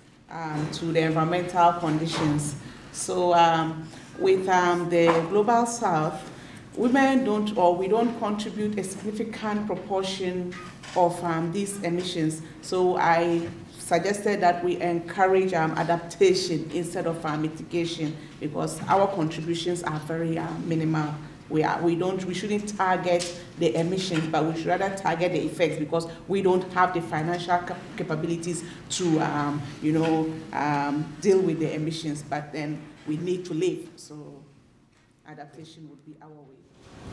[SPEAKER 3] to the environmental conditions. So with the Global South, women we don't contribute a significant proportion of these emissions. So I suggested that we encourage adaptation instead of mitigation, because our contributions are very minimal we shouldn't target the emissions, but we should rather target the effects, because we don't have the financial capabilities to, deal with the emissions. But then we need to live, so adaptation would be our way.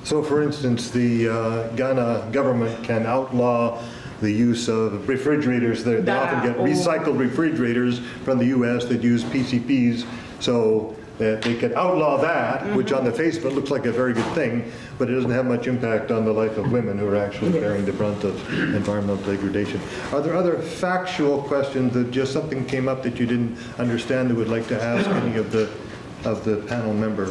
[SPEAKER 1] So, for instance, the Ghana government can outlaw the use of refrigerators. They often get recycled refrigerators from the U.S. that use PCPs, so that they can outlaw that, which on the face of it looks like a very good thing, but it doesn't have much impact on the life of women who are actually bearing the brunt of environmental degradation. Are there other factual questions that just something came up that you didn't understand that would like to ask any of the panel members?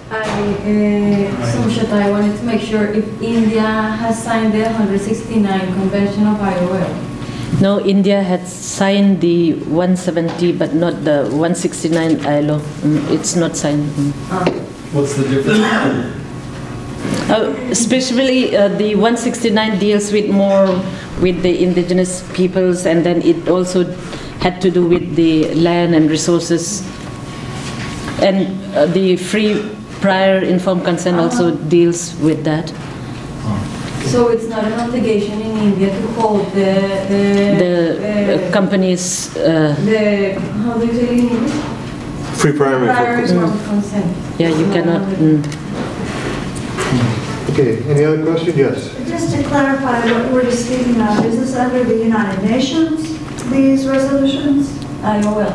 [SPEAKER 6] Sumshot, I wanted to make sure if India has signed the 169 Convention of IOL.
[SPEAKER 5] No, India had signed the 170, but not the 169 ILO. It's not signed.
[SPEAKER 7] What's the difference?
[SPEAKER 5] Especially the 169 deals with more with the indigenous peoples, and then it also had to do with the land and resources. And the free prior informed consent also deals with that.
[SPEAKER 6] So it's not an obligation in India to hold the
[SPEAKER 5] companies.
[SPEAKER 6] How do you say in English?
[SPEAKER 1] Free prior
[SPEAKER 6] informed consent.
[SPEAKER 5] Yeah, you cannot.
[SPEAKER 1] Okay, any other question? Yes.
[SPEAKER 8] Just to clarify what we're speaking of, is this under the United Nations, these resolutions?
[SPEAKER 6] IOL.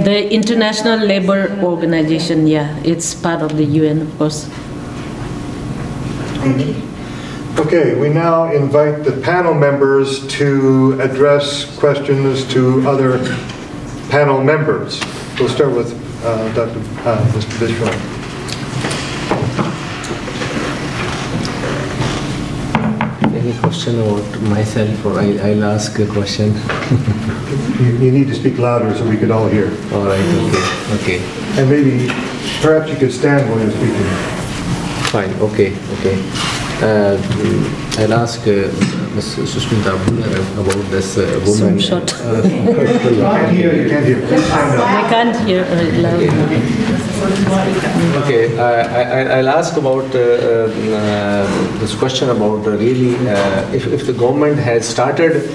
[SPEAKER 5] The International Labour Organization, yeah, it's part of the UN, of course.
[SPEAKER 8] Thank you.
[SPEAKER 1] Okay, we now invite the panel members to address questions to other panel members. We'll start with Mr. Bishnoi.
[SPEAKER 2] Any question about myself, or I'll ask a question?
[SPEAKER 1] You need to speak louder so we could all hear.
[SPEAKER 2] All right, okay.
[SPEAKER 1] And maybe, perhaps you could stand while you're speaking.
[SPEAKER 2] Fine, okay. I'll ask Ms. Sushmita about this woman.
[SPEAKER 5] Sumshot.
[SPEAKER 1] You can't hear. Please stand up.
[SPEAKER 5] They can't hear loud.
[SPEAKER 2] Okay, I'll ask about this question about really if the government has started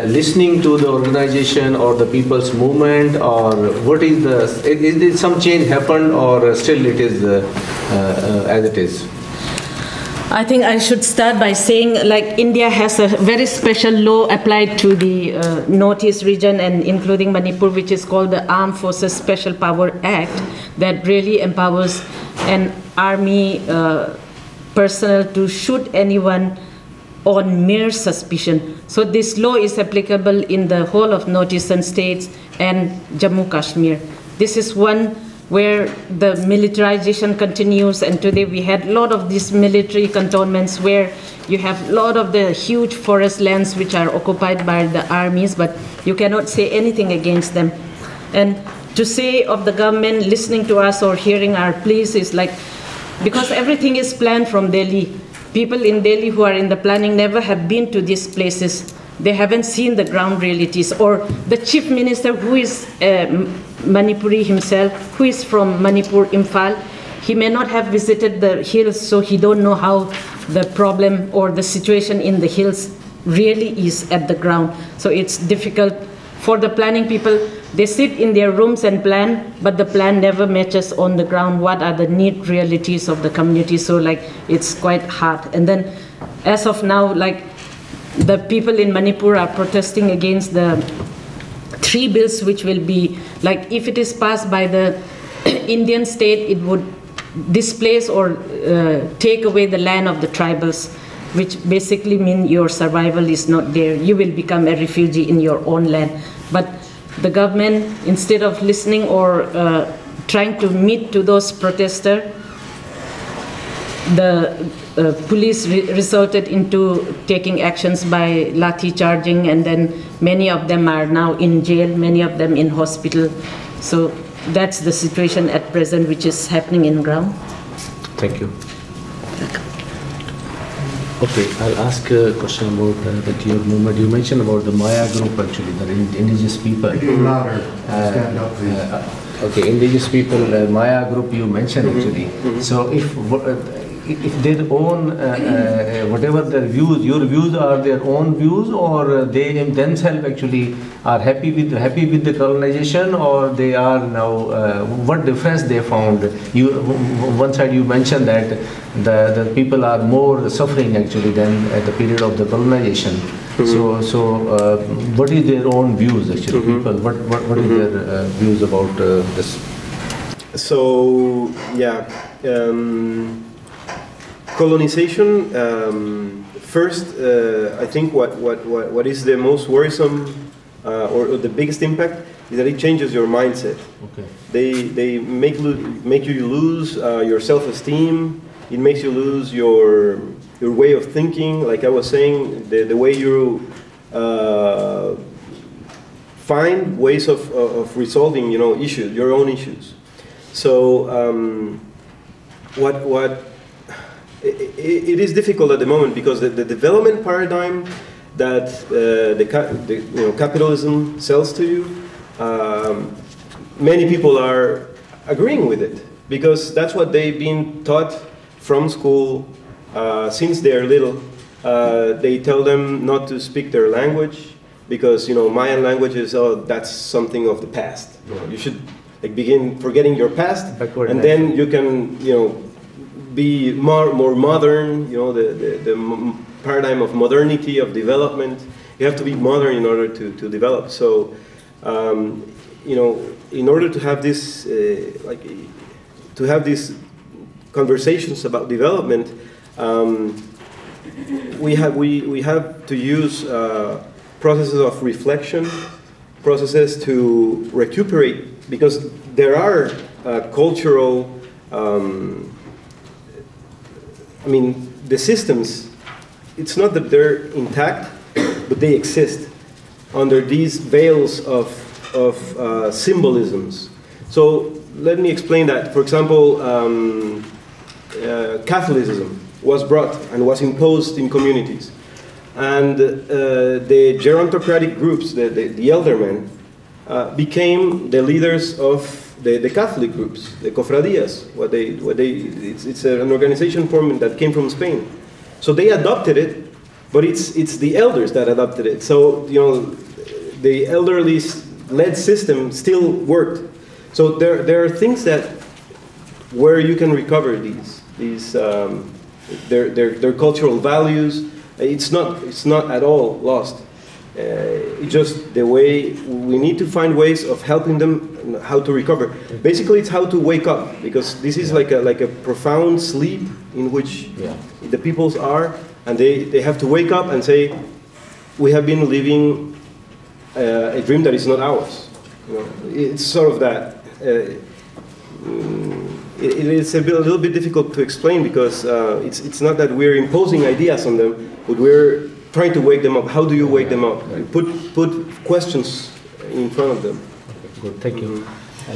[SPEAKER 2] listening to the organization or the people's movement, or what is did some change happened, or still it is as it is?
[SPEAKER 5] I think I should start by saying, like, India has a very special law applied to the Northeast region, and including Manipur, which is called the Armed Forces Special Power Act, that really empowers an army personnel to shoot anyone on mere suspicion. So this law is applicable in the whole of northeastern states and Jammu Kashmir. This is one where the militarization continues, and today we had a lot of these military cantonments where you have a lot of the huge forest lands which are occupied by the armies, but you cannot say anything against them. And to say of the government listening to us or hearing our pleas is like, because everything is planned from Delhi. People in Delhi who are in the planning never have been to these places. They haven't seen the ground realities. Or the chief minister, who is Manipuri himself, who is from Manipur, Imphal, he may not have visited the hills, so he don't know how the problem or the situation in the hills really is at the ground. So it's difficult for the planning people. They sit in their rooms and plan, but the plan never matches on the ground what are the need realities of the community. So like it's quite hard. And then as of now, like the people in Manipur are protesting against the 3 bills which will be, like if it is passed by the Indian state, it would displace or take away the land of the tribals, which basically means your survival is not there. You will become a refugee in your own land. But the government, instead of listening or trying to meet to those protesters, the police resulted into taking actions by lathi charging, and then many of them are now in jail, many of them in hospital. So that's the situation at present which is happening in ground.
[SPEAKER 2] Thank you. Okay, I'll ask a question about that your movement. You mentioned about the Maya group, actually, the indigenous people.
[SPEAKER 1] Louder. Stand up, please.
[SPEAKER 2] Okay, indigenous people, Maya group you mentioned actually. So if their own, whatever their views, your views are their own views, or they themselves actually are happy with the colonization, or they are now, what difference they found? You, one side you mentioned that the people are more suffering actually than at the period of the colonization. So what is their own views actually, people, what is their views about this?
[SPEAKER 4] So, yeah. Colonization, first, I think what is the most worrisome or the biggest impact is that it changes your mindset.
[SPEAKER 2] Okay.
[SPEAKER 4] They make you lose your self-esteem. It makes you lose your way of thinking. Like I was saying, the way you find ways of resolving, issues, your own issues. So it is difficult at the moment because the development paradigm that capitalism sells to you, many people are agreeing with it because that's what they've been taught from school since they're little. They tell them not to speak their language because Mayan language is that's something of the past. You should begin forgetting your past, and then you can be more modern, the paradigm of modernity, of development. You have to be modern in order to develop. So, in order to have this, to have these conversations about development, we have to use processes of reflection, processes to recuperate, because there are cultural the systems, it's not that they're intact, but they exist under these veils of symbolisms. So let me explain that. For example, Catholicism was brought and was imposed in communities. And the gerontocratic groups, the eldermen, became the leaders of the Catholic groups, the cofradías. It's an organization form that came from Spain. So they adopted it, but it's the elders that adopted it. So the elderly-led system still worked. So there are things where you can recover their cultural values. It's not at all lost. It's just the way we need to find ways of helping them how to recover. Basically, it's how to wake up, because this is like a profound sleep in which the peoples are, and they have to wake up and say, we have been living a dream that is not ours. It's sort of that. It is a little bit difficult to explain because it's not that we're imposing ideas on them, but we're trying to wake them up. How do you wake them up? Put questions in front of them.
[SPEAKER 2] Okay, good, thank you.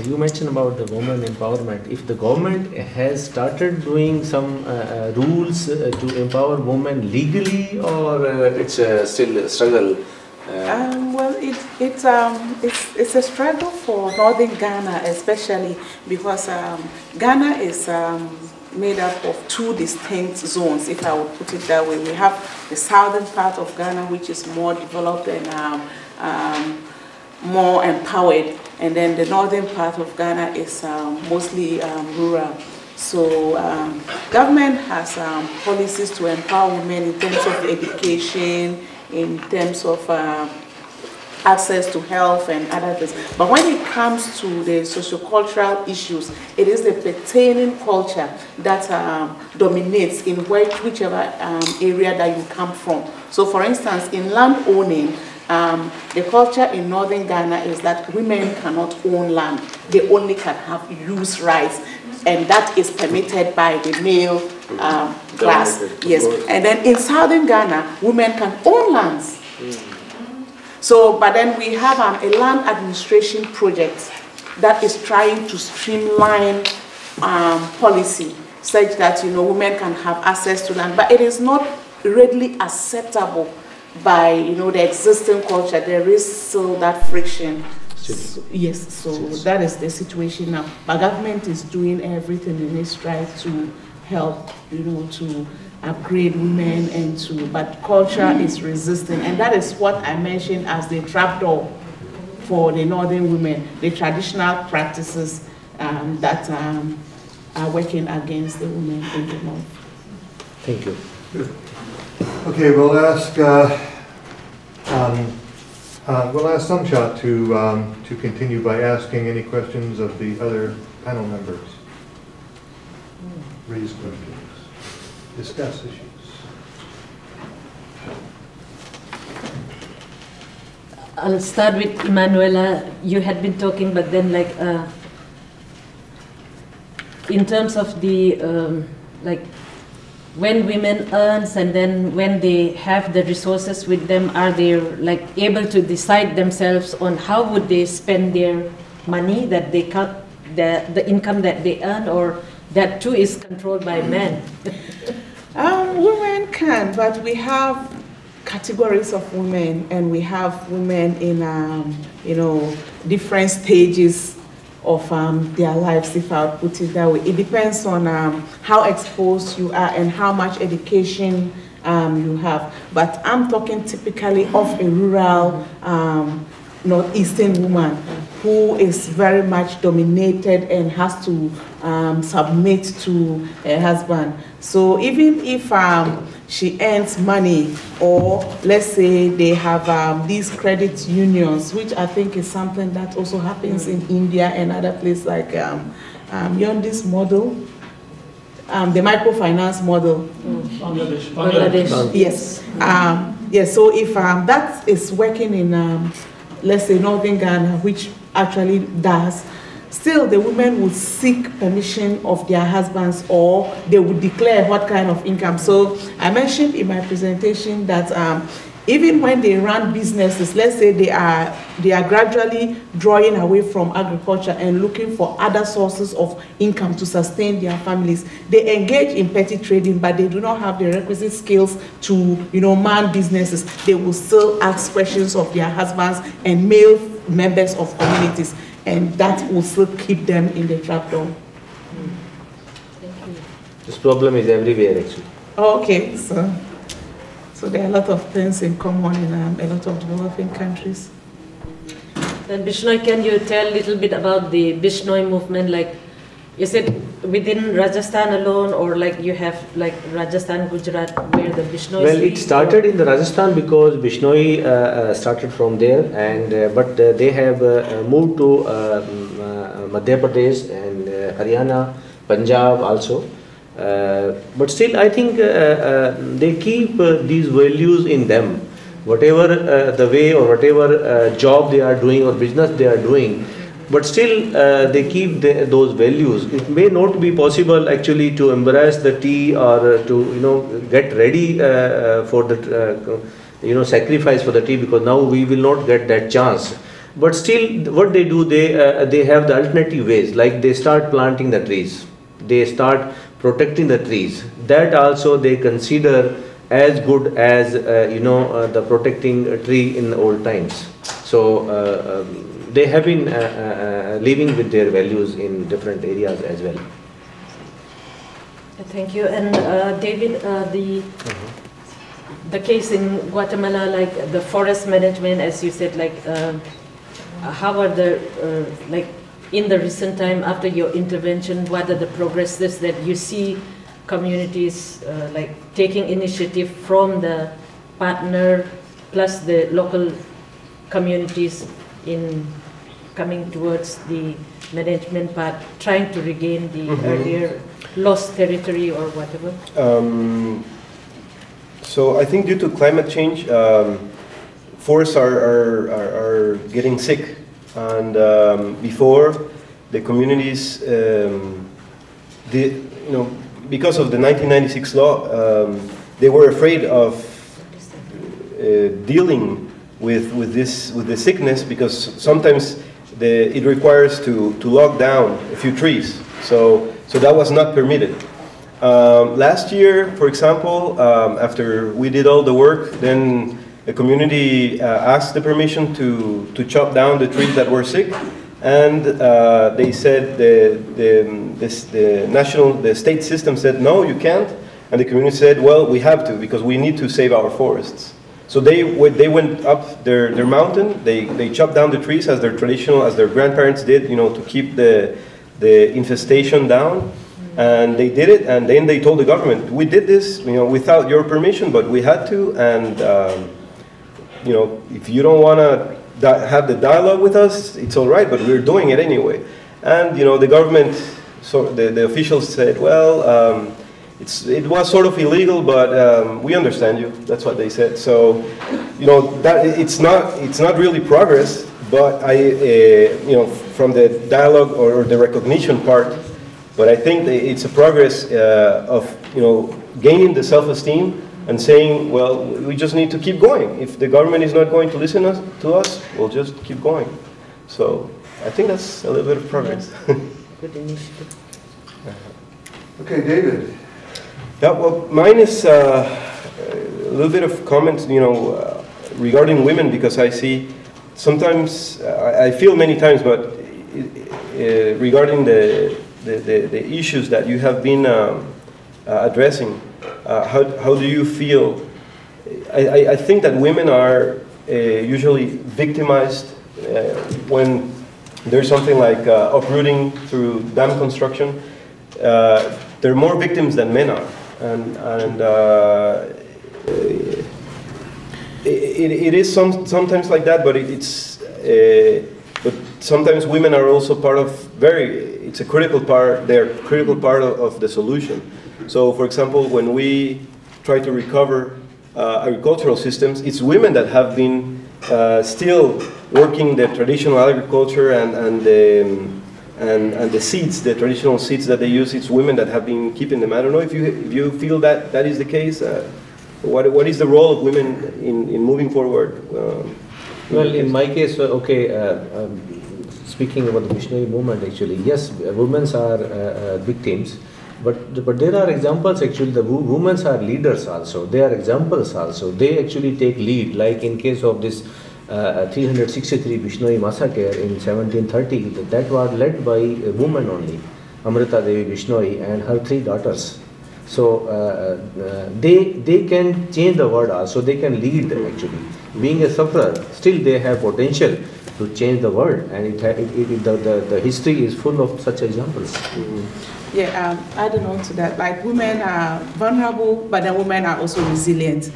[SPEAKER 2] You mentioned about the women empowerment. If the government has started doing some rules to empower women legally, or it's still a struggle?
[SPEAKER 3] Well, it's a struggle for northern Ghana, especially because Ghana is made up of two distinct zones, if I would put it that way. We have the southern part of Ghana, which is more developed and more empowered, and then the northern part of Ghana is mostly rural. So government has policies to empower women in terms of education, in terms of access to health and other things. But when it comes to the sociocultural issues, it is the pertaining culture that dominates in whichever area that you come from. So for instance, in land owning, the culture in northern Ghana is that women cannot own land. They only can have use rights, and that is permitted by the male class. Yes, and then in southern Ghana, women can own lands. So, but then we have a land administration project that is trying to streamline policy such that women can have access to land, but it is not readily acceptable by the existing culture. There is still that friction. Yes, so that is the situation now. But government is doing everything in its right to help, to upgrade women and but culture is resistant. And that is what I mentioned as the trapdoor for the northern women, the traditional practices that are working against the women in the north.
[SPEAKER 2] Thank you.
[SPEAKER 1] Okay, we'll ask Sumshot to continue by asking any questions of the other panel members. Raise questions, discuss issues.
[SPEAKER 5] I'll start with Emmanuela. You had been talking, but then in terms of the when women earns and then when they have the resources with them, are they able to decide themselves on how would they spend their money that they the income that they earn, or that too is controlled by men?
[SPEAKER 3] Women can, but we have categories of women, and we have women in different stages of their lives, if I would put it that way. It depends on how exposed you are and how much education you have. But I'm talking typically of a rural northeastern woman who is very much dominated and has to submit to her husband. So even if she earns money, or let's say they have these credit unions, which I think is something that also happens in India and other places like Yondi's model, the microfinance model.
[SPEAKER 5] Bangladesh.
[SPEAKER 3] Yes. Yes. So if that is working in, let's say, northern Ghana, which actually does, still the women would seek permission of their husbands, or they would declare what kind of income. So I mentioned in my presentation that even when they run businesses, let's say they are gradually drawing away from agriculture and looking for other sources of income to sustain their families. They engage in petty trading, but they do not have the requisite skills to man businesses. They will still ask questions of their husbands and male members of communities, and that will still keep them in the trapdoor.
[SPEAKER 5] Thank you.
[SPEAKER 2] This problem is everywhere actually.
[SPEAKER 3] Okay, so there are a lot of things in common in a lot of developing countries.
[SPEAKER 5] Then Bishnoi, can you tell a little bit about the Bishnoi movement? Is it within Rajasthan alone, or you have Rajasthan, Gujarat, where the Bishnoi?
[SPEAKER 2] Well, it started in the Rajasthan because Bishnoi started from there, and but they have moved to Madhya Pradesh and Haryana, Punjab also. But still, I think they keep these values in them. Whatever the way or whatever job they are doing or business they are doing, but still they keep those values. It may not be possible actually to embrace the tea or to get ready for the sacrifice for the tea, because now we will not get that chance. But still, what they do, they have the alternative ways, like they start planting the trees, they start protecting the trees. That also they consider as good as the protecting a tree in the old times. So they have been living with their values in different areas as well.
[SPEAKER 5] Thank you. And David, the case in Guatemala, the forest management, as you said, how are the in the recent time after your intervention, what are the progresses that you see communities taking initiative from the partner plus the local communities in coming towards the management part, trying to regain the earlier lost territory or whatever?
[SPEAKER 4] So I think due to climate change, forests are getting sick, and before the communities, because of the 1996 law, they were afraid of dealing with the sickness, because sometimes it requires to log down a few trees. So that was not permitted. Last year, for example, after we did all the work, then a community asked the permission to chop down the trees that were sick, and they said the state system said no, you can't, and the community said, well, we have to because we need to save our forests. So they went up their mountain. They chopped down the trees as their grandparents did, you know, to keep the infestation down. And they did it, and then they told the government, we did this, you know, without your permission, but we had to, and you know, if you don't want to have the dialogue with us, it's all right, but we're doing it anyway. And you know, the government, so the officials said, well, it was sort of illegal, but we understand you. That's what they said. So, you know, that it's not really progress, but you know, from the dialogue or the recognition part. But I think it's a progress of, you know, gaining the self-esteem and saying, well, we just need to keep going. If the government is not going to listen to us, we'll just keep going. So I think that's a little bit of progress.
[SPEAKER 5] Good initiative.
[SPEAKER 1] Okay, David.
[SPEAKER 4] Yeah, well, mine is a little bit of comments, you know, regarding women, because I see sometimes, I feel many times, but regarding the issues that you have been addressing, how do you feel? I think that women are usually victimized when there's something like uprooting through dam construction. They're more victims than men are, and it is sometimes like that, but but sometimes women are also part of it's a critical part, they're a critical part of the solution. So for example, when we try to recover agricultural systems, it's women that have been still working the traditional agriculture and the seeds, the traditional seeds that they use, it's women that have been keeping them. I don't know if you feel that is the case. What is the role of women in moving forward?
[SPEAKER 2] Well, in my case, speaking about the Bishnoi movement, actually, yes, women are victims, but there are examples. Actually, the women are leaders also. They are examples also. They actually take lead. Like in case of this 363 Bishnoi massacre in 1730, that was led by a woman only, Amrita Devi Bishnoi and her 3 daughters. So they can change the world also. They can lead actually. Being a sufferer, still they have potential to change the world, and the history is full of such examples.
[SPEAKER 3] Yeah, adding on to that, like women are vulnerable, but then women are also resilient.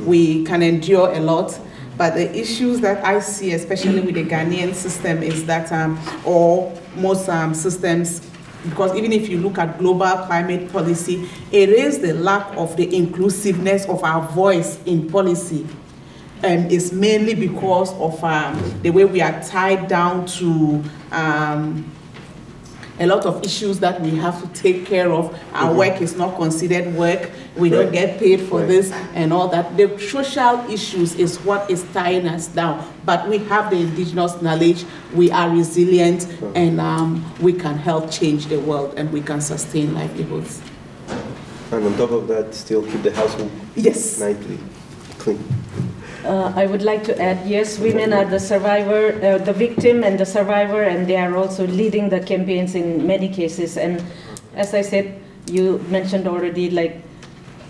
[SPEAKER 3] We can endure a lot, but the issues that I see, especially with the Ghanaian system, is that, or most systems, because even if you look at global climate policy, it is the lack of the inclusiveness of our voice in policy. It's mainly because of the way we are tied down to a lot of issues that we have to take care of. Our work is not considered work. We don't get paid for this and all that. The social issues is what is tying us down. But we have the indigenous knowledge. We are resilient, and we can help change the world, and we can sustain livelihoods.
[SPEAKER 4] And on top of that, still keep the household nicely clean.
[SPEAKER 5] I would like to add, yes, women are the survivor, the victim and the survivor, and they are also leading the campaigns in many cases. And as I said, you mentioned already, like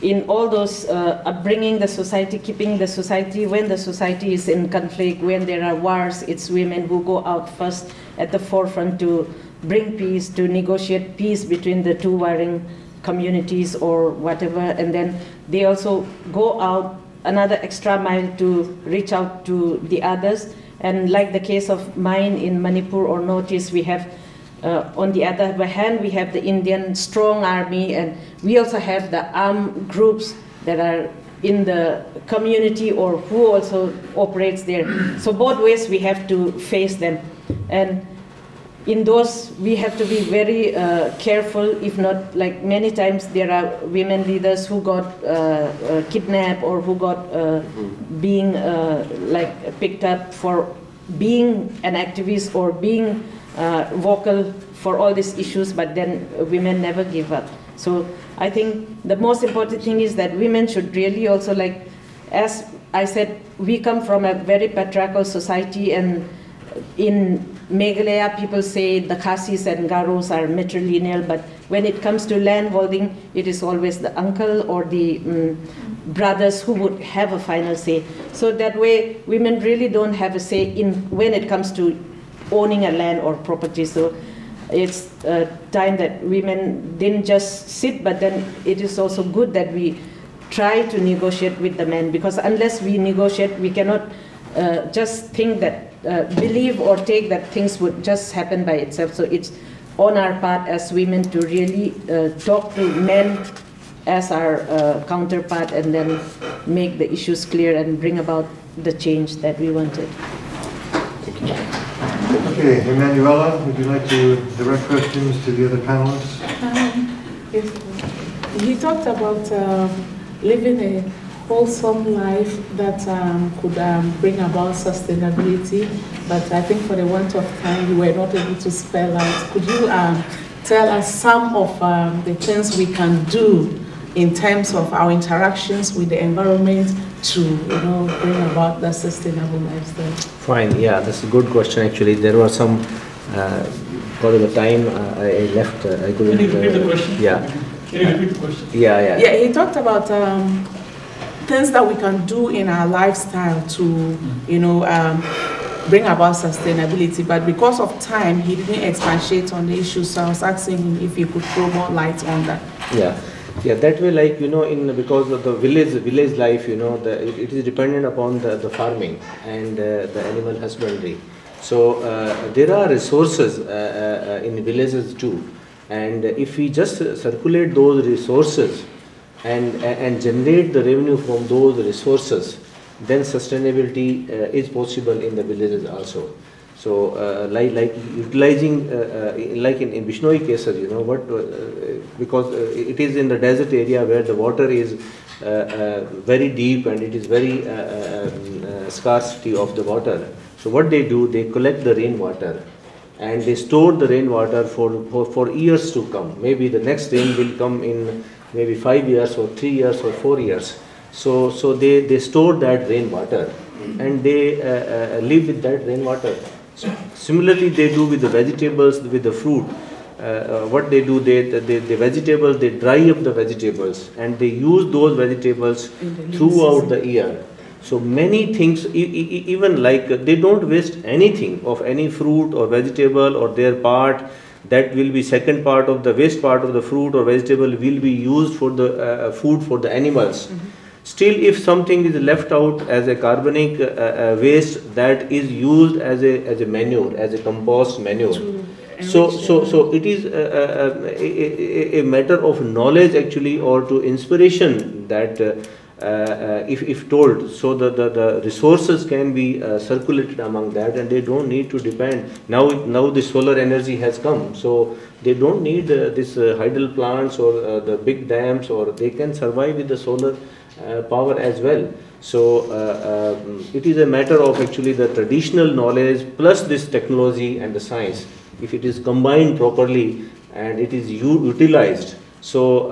[SPEAKER 5] in all those upbringing the society, keeping the society, when the society is in conflict, when there are wars, it's women who go out first at the forefront to bring peace, to negotiate peace between the two warring communities or whatever. And then they also go out another extra mile to reach out to the others. And like the case of mine in Manipur or Northeast, we have, on the other hand, we have the Indian strong army, and we also have the armed groups that are in the community or who also operates there. So both ways we have to face them. And in those, we have to be very careful. If not, like many times there are women leaders who got kidnapped or who got being like picked up for being an activist or being vocal for all these issues, but then women never give up. So I think the most important thing is that women should really also, like, as I said we come from a very patriarchal society, and in Meghalaya people say the Khasis and Garos are matrilineal, but when it comes to land holding, it is always the uncle or the brothers who would have a final say. So that way women really don't have a say in when it comes to owning a land or property. So it's time that women didn't just sit, but then it is also good that we try to negotiate with the men, because unless we negotiate, we cannot just think that, believe or take that things would just happen by itself. So it's on our part as women to really talk to men as our counterpart, and then make the issues clear and bring about the change that we wanted.
[SPEAKER 1] Okay, Emmanuela, would you like to direct questions to the other panelists?
[SPEAKER 9] He talked about living a wholesome life that could bring about sustainability, but I think for the want of time, you were not able to spell out. Could you tell us some of the things we can do in terms of our interactions with the environment to, bring about the sustainable lifestyle?
[SPEAKER 2] Fine, yeah, that's a good question actually. There were some, because of the time I left, I couldn't...
[SPEAKER 7] Can you repeat the question?
[SPEAKER 2] Yeah.
[SPEAKER 7] Can you repeat the question?
[SPEAKER 2] Yeah.
[SPEAKER 9] Yeah, he talked about things that we can do in our lifestyle to, bring about sustainability, but because of time, he didn't expatiate on the issue, so I was asking him if he could throw more light on that.
[SPEAKER 2] Yeah, that way, like, because of the village life, it is dependent upon the farming and the animal husbandry. So there are resources in villages too, and if we just circulate those resources and generate the revenue from those resources, then sustainability is possible in the villages also. So like utilizing, like in Bishnoi cases, because it is in the desert area where the water is very deep and it is very scarcity of the water. So what they do, they collect the rainwater and they store the rainwater for years to come. Maybe the next rain will come in maybe 5 years or 3 years or 4 years. So they store that rainwater and they live with that rainwater. Similarly, they do with the vegetables, with the fruit. What they do, the vegetables, they dry up the vegetables and they use those vegetables throughout the year. So many things, even like they don't waste anything of any fruit or vegetable or their part. That will be second part of the waste part of the fruit or vegetable will be used for the food for the animals. Still, if something is left out as a carbonic waste, that is used as a manure, as a compost manure. So it is a matter of knowledge actually, or to inspiration that if told, so the resources can be circulated among that, and they don't need to depend. Now the solar energy has come, so they don't need this hydel plants or the big dams, or they can survive with the solar power as well. So it is a matter of actually the traditional knowledge plus this technology and the science. If it is combined properly and it is utilized, so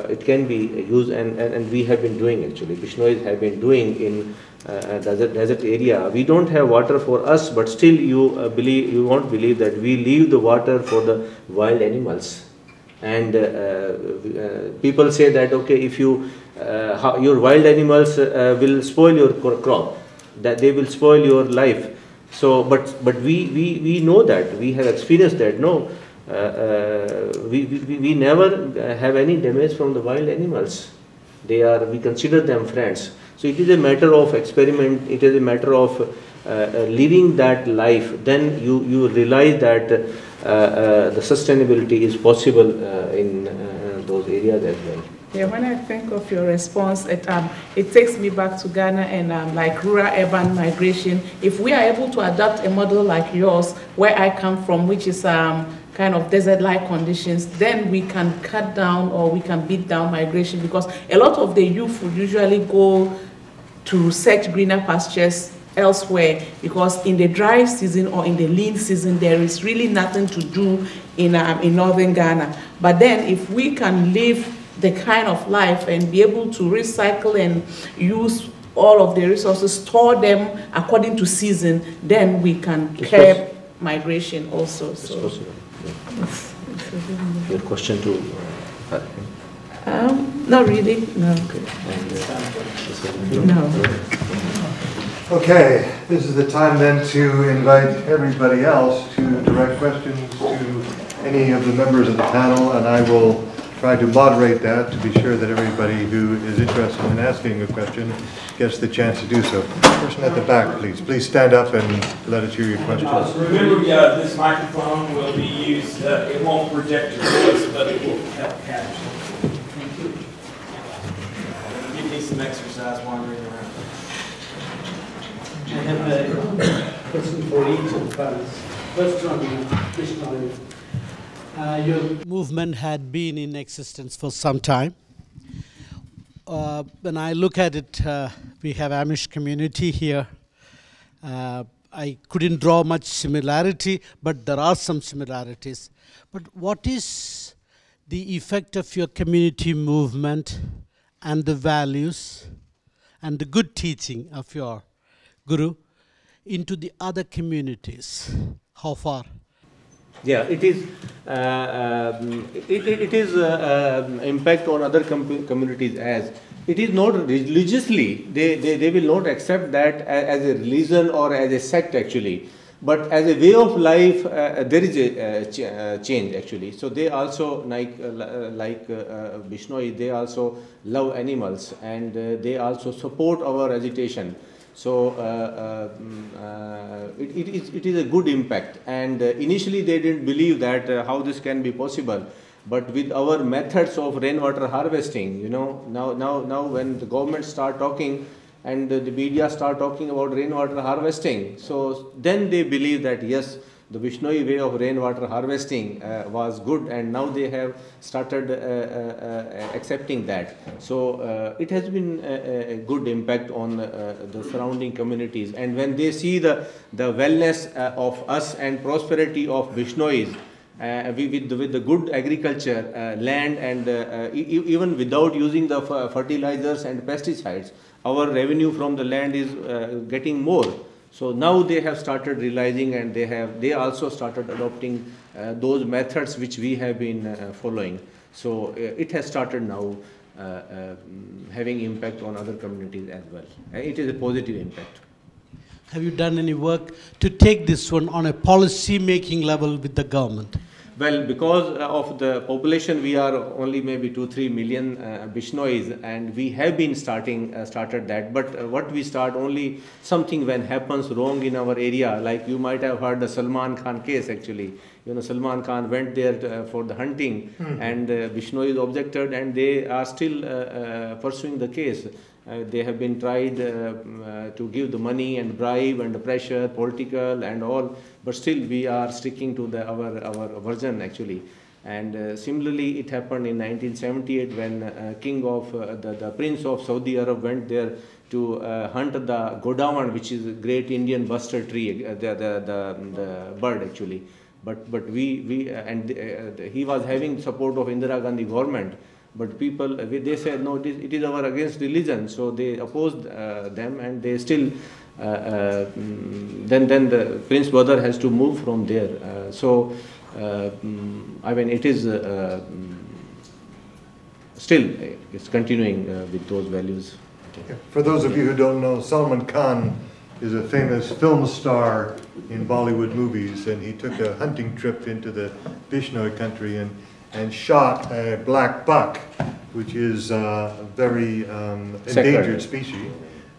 [SPEAKER 2] it can be used, and we have been doing actually. Bishnois have been doing in desert area. We don't have water for us, but still you won't believe that we leave the water for the wild animals. And people say that, okay, if you your wild animals will spoil your crop, that they will spoil your life. So, but we know that, we have experienced that. No, we never have any damage from the wild animals. We consider them friends. So it is a matter of experiment. It is a matter of living that life. Then you realize that the sustainability is possible in those areas as well.
[SPEAKER 9] Yeah, when I think of your response, it takes me back to Ghana and like rural-urban migration. If we are able to adopt a model like yours, where I come from, which is kind of desert-like conditions, then we can cut down or we can beat down migration, because a lot of the youth would usually go to search greener pastures elsewhere, because in the dry season or in the lean season, there is really nothing to do in northern Ghana. But then if we can live the kind of life and be able to recycle and use all of the resources, store them according to season, then we can curb migration also.
[SPEAKER 2] It's
[SPEAKER 9] so
[SPEAKER 2] possible. Your question to
[SPEAKER 9] not really, no. No.
[SPEAKER 1] Okay, this is the time then to invite everybody else to direct questions to any of the members of the panel, and I will try to moderate that to be sure that everybody who is interested in asking a question gets the chance to do so. Person at the back, please. Please stand up and let us hear your question.
[SPEAKER 10] Remember, this microphone will be used, it won't project your voice, but it will help capture. Give me some exercise wandering around.
[SPEAKER 11] I have a question for each of the panelists. First one, Bishnoi. Your movement had been in existence for some time. When I look at it, we have Amish community here. I couldn't draw much similarity, but there are some similarities. But what is the effect of your community movement and the values and the good teaching of your Guru into the other communities? How far?
[SPEAKER 2] Yeah, it is. It is impact on other communities as it is not religiously. They will not accept that as a religion or as a sect actually, but as a way of life. There is a change actually. So they also like Bishnoi. They also love animals and they also support our agitation. So it is a good impact, and initially they didn't believe that how this can be possible, but with our methods of rainwater harvesting, you know, now when the government start talking and the media start talking about rainwater harvesting, so then they believe that yes, the Bishnoi way of rainwater harvesting was good, and now they have started accepting that. So it has been a good impact on the surrounding communities. And when they see the wellness of us and prosperity of Bishnois, with the good agriculture land and even without using the fertilizers and pesticides, our revenue from the land is getting more. So now they have started realizing, and they also started adopting those methods which we have been following. So it has started now having impact on other communities as well. It is a positive impact.
[SPEAKER 11] Have you done any work to take this one on a policy making level with the government?
[SPEAKER 2] Well, because of the population, we are only maybe 2-3 million Bishnois, and we have been started that. But what we start only something when happens wrong in our area, like you might have heard the Salman Khan case actually. You know, Salman Khan went there for the hunting, and Bishnois objected, and they are still pursuing the case. They have been tried to give the money and bribe and the pressure, political and all, but still we are sticking to our version actually. And similarly, it happened in 1978 when the Prince of Saudi Arab went there to hunt the Godawan, which is a great Indian buster tree, the bird actually. But he was having support of Indira Gandhi government. But people, they said, no, it is our against religion. So they opposed them, and they still, then the Prince brother has to move from there. I mean, it is still, it's continuing with those values.
[SPEAKER 1] For those of you who don't know, Salman Khan is a famous film star in Bollywood movies, and he took a hunting trip into the Bishnoi country and shot a black buck, which is a very endangered species.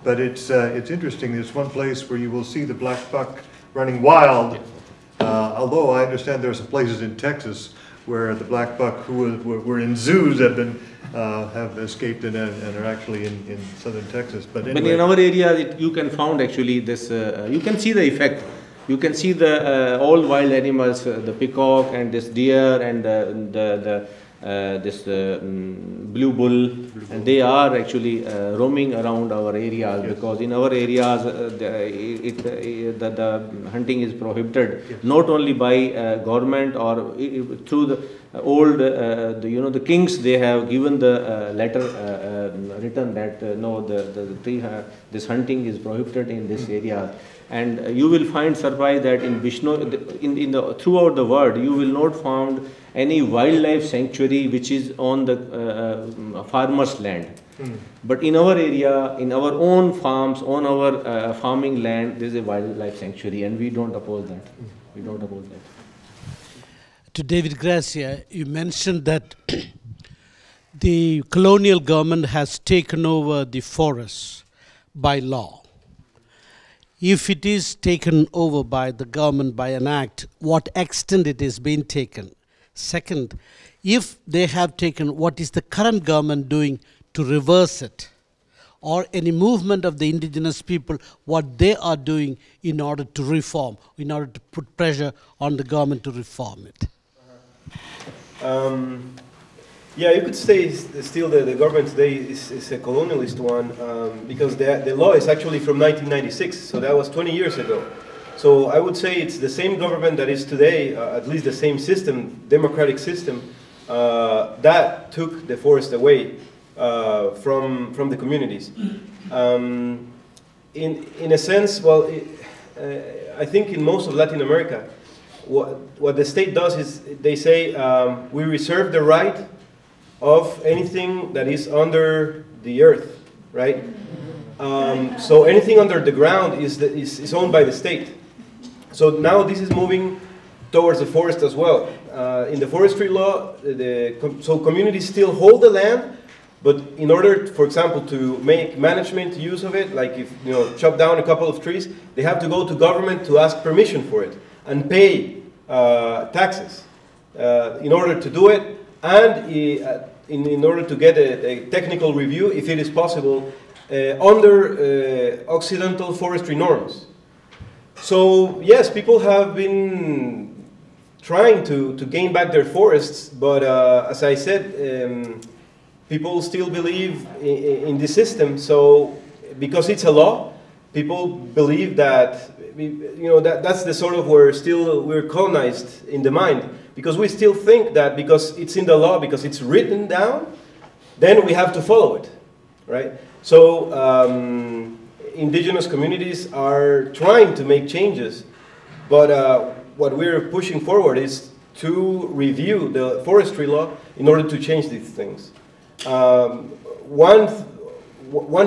[SPEAKER 1] But it's interesting. There's one place where you will see the black buck running wild, although I understand there are some places in Texas where the black buck who were in zoos have escaped and are actually in southern Texas. But anyway.
[SPEAKER 2] But in our area, you can find actually this, you can see the effect. You can see the all wild animals, the peacock and this deer and this blue bull, and they are actually roaming around our areas, because in our areas the hunting is prohibited, not only by government or through the old the kings. They have given the letter written that no, this hunting is prohibited in this area. And you will find surprise that in Bishnoi, throughout the world, you will not find any wildlife sanctuary which is on the farmer's land. But in our area, in our own farms, on our farming land, there is a wildlife sanctuary, and we don't oppose that. We don't oppose that.
[SPEAKER 11] To David Garcia, you mentioned that the colonial government has taken over the forests by law. If it is taken over by the government by an act, what extent it is being taken? Second, if they have taken, what is the current government doing to reverse it? Or any movement of the indigenous people, what they are doing in order to reform, in order to put pressure on the government to reform it?
[SPEAKER 4] Yeah, you could say still the government today is a colonialist one, because the law is actually from 1996, so that was 20 years ago. So I would say it's the same government that is today, at least the same system, democratic system, that took the forest away from the communities. In a sense, well, I think in most of Latin America, what the state does is they say we reserve the right of anything that is under the earth, right? So anything under the ground is owned by the state. So now this is moving towards the forest as well. In the forestry law, so communities still hold the land, but in order, for example, to make management use of it, like if chop down a couple of trees, they have to go to government to ask permission for it and pay taxes in order to do it, and in order to get a technical review, if it is possible, under Occidental forestry norms. So yes, people have been trying to gain back their forests, but as I said, people still believe in this system. So because it's a law, people believe that that's the sort of where still we're colonized in the mind, because we still think that because it's in the law, because it's written down, then we have to follow it, right? So indigenous communities are trying to make changes, but what we're pushing forward is to review the forestry law in order to change these things. One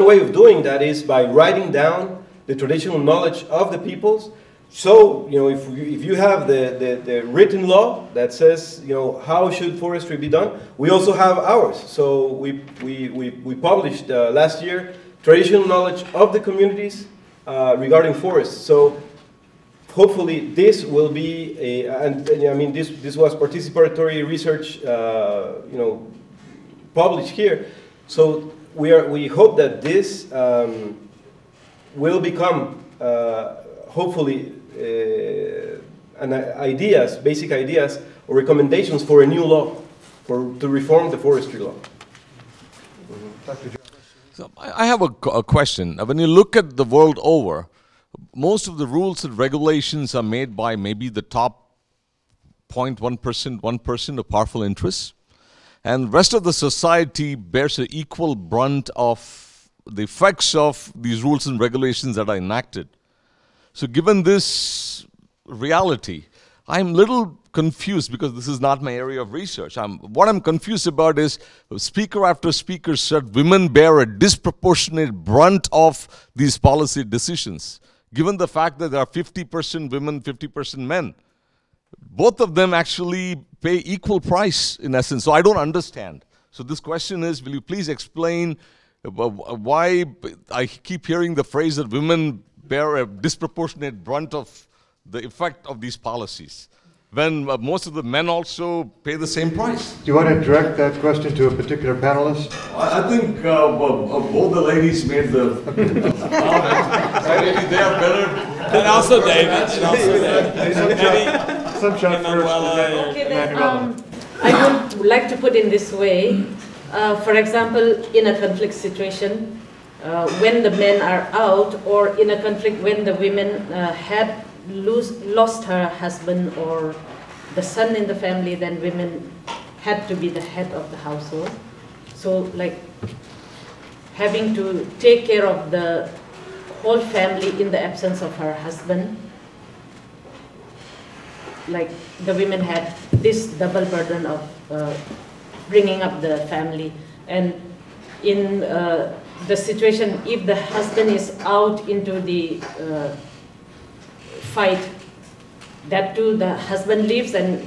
[SPEAKER 4] way of doing that is by writing down the traditional knowledge of the peoples. So, if you have the written law that says, how should forestry be done, we also have ours. So we published last year traditional knowledge of the communities regarding forests. So hopefully this will be and I mean this was participatory research, published here. So we hope that this will become hopefully basic ideas or recommendations for a new law to reform the forestry law.
[SPEAKER 12] So I have a question. When you look at the world over, most of the rules and regulations are made by maybe the top 0.1%, 1% of powerful interests, and the rest of the society bears an equal brunt of the effects of these rules and regulations that are enacted. So given this reality, I'm a little confused because this is not my area of research. What I'm confused about is speaker after speaker said women bear a disproportionate brunt of these policy decisions. Given the fact that there are 50% women, 50% men, both of them actually pay equal price in essence. So I don't understand. So this question is, will you please explain why I keep hearing the phrase that women bear a disproportionate brunt of the effect of these policies, when most of the men also pay the same price?
[SPEAKER 1] Do you want to direct that question to a particular panelist?
[SPEAKER 12] I think both the ladies made the comment. They are better.
[SPEAKER 10] And also David. And also David.
[SPEAKER 1] Sumshot
[SPEAKER 10] Emmanuela.
[SPEAKER 5] Okay, then, I would like to put in this way. For example, in a conflict situation, when the men are out, or in a conflict when the women had lost her husband or the son in the family, then women had to be the head of the household. So like having to take care of the whole family in the absence of her husband. Like the women had this double burden of bringing up the family. And in the situation, if the husband is out into the fight, that too the husband leaves, and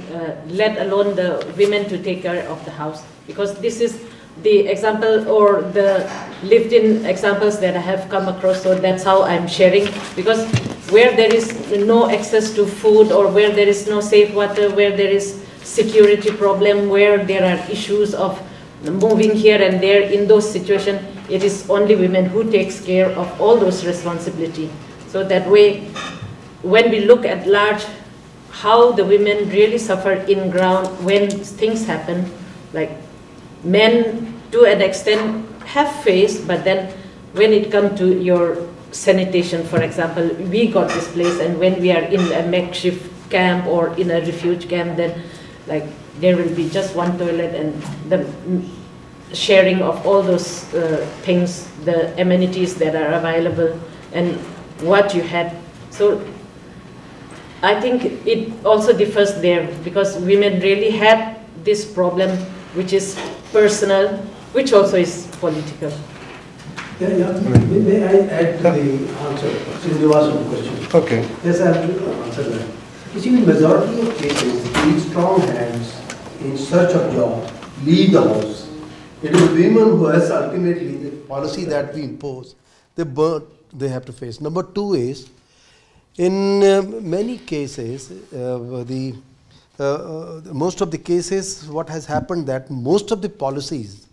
[SPEAKER 5] let alone the women to take care of the house. Because this is the example or the lived-in examples that I have come across, so that's how I'm sharing. Because where there is no access to food, or where there is no safe water, where there is security problem, where there are issues of moving here and there, in those situations, it is only women who takes care of all those responsibility. So that way, when we look at large, how the women really suffer in ground when things happen, like men to an extent have faced, but then when it comes to your sanitation, for example, we got displaced, and when we are in a makeshift camp or in a refuge camp, then like there will be just one toilet, and the sharing of all those things, the amenities that are available, and what you had. So I think it also differs there, because women really had this problem, which is personal, which also is political.
[SPEAKER 13] Yeah. May I add to the answer, since there was some question?
[SPEAKER 1] Okay.
[SPEAKER 13] Yes, I will answer that. You see, in majority of cases, these strong hands in search of job leave the house. It is women who has ultimately the policy that we impose, they have to face. Number two is, in many cases, most of the cases, what has happened that most of the policies,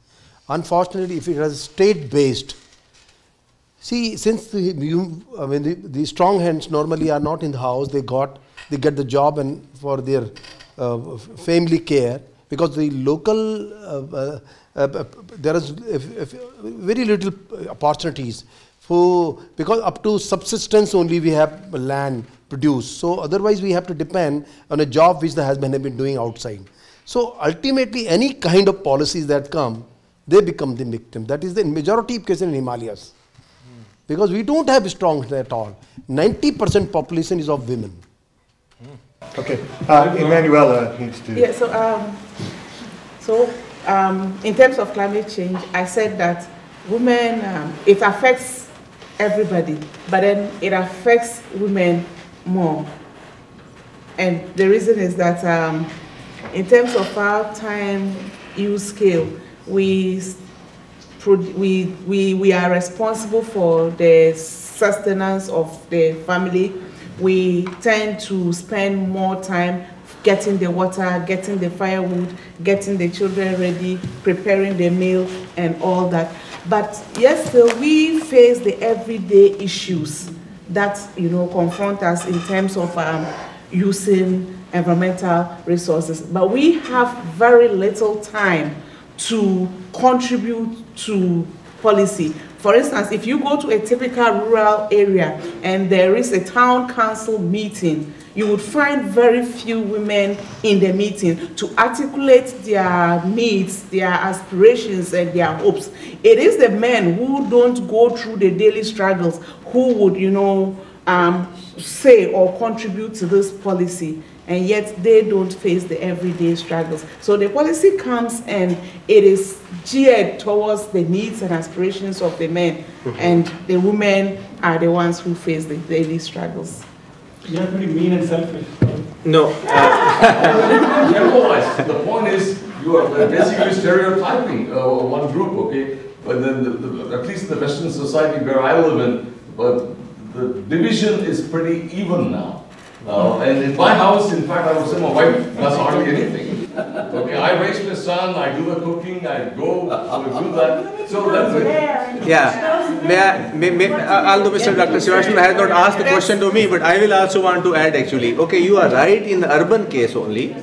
[SPEAKER 13] unfortunately, if it is state-based, see, since the strong hands normally are not in the house, they get the job and for their family care, because the local there is very little opportunities because up to subsistence only we have land produced. So otherwise we have to depend on a job which the husband has been doing outside. So ultimately any kind of policies that come, they become the victim. That is the majority of cases in Himalayas. Because we don't have strong at all. 90% population is of women.
[SPEAKER 1] Okay, Emmanuela needs to.
[SPEAKER 9] Yeah, so in terms of climate change, I said that women, it affects everybody, but then it affects women more. And the reason is that in terms of our time use scale, we are responsible for the sustenance of the family. We tend to spend more time getting the water, getting the firewood, getting the children ready, preparing the meal and all that. But yes, still we face the everyday issues that confront us in terms of using environmental resources. But we have very little time to contribute to policy. For instance, if you go to a typical rural area and there is a town council meeting, you would find very few women in the meeting to articulate their needs, their aspirations, and their hopes. It is the men who don't go through the daily struggles who would, say or contribute to this policy, and yet they don't face the everyday struggles. So the policy comes and it is geared towards the needs and aspirations of the men, and the women are the ones who face the daily struggles.
[SPEAKER 7] You're pretty mean and selfish.
[SPEAKER 2] No.
[SPEAKER 12] The point is, you are basically stereotyping one group, okay? But then, at least in the Western society where I live in, but the division is pretty even now. And in my house, in fact, I would say my wife does hardly anything. Okay, I raise my son, I do the cooking, I go, I do that. So that's it.
[SPEAKER 2] Yeah. Although Mr. Dr. Srivastava has not asked the question to me, but I will also want to add actually. Okay, you are right in the urban case only.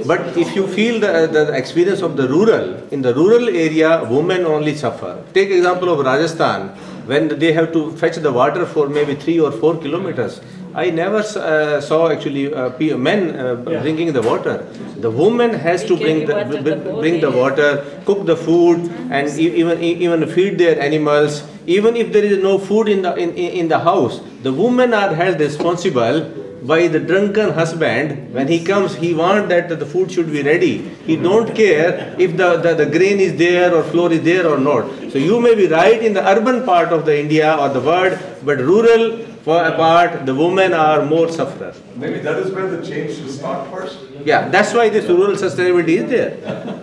[SPEAKER 2] But if you feel the experience of the rural, in the rural area, women only suffer. Take example of Rajasthan. when they have to fetch the water for maybe 3 or 4 kilometers. I never saw actually men bringing the water. The woman has to bring the water, cook the food, and even feed their animals. Even if there is no food in the house, the women are held responsible by the drunken husband. When he comes, he wants that the food should be ready. He don't care if the grain is there or flour is there or not. So you may be right in the urban part of the India or the world, but rural part, the women are more sufferers.
[SPEAKER 14] Maybe that is where the change should start first.
[SPEAKER 2] Yeah, that's why this rural sustainability is there.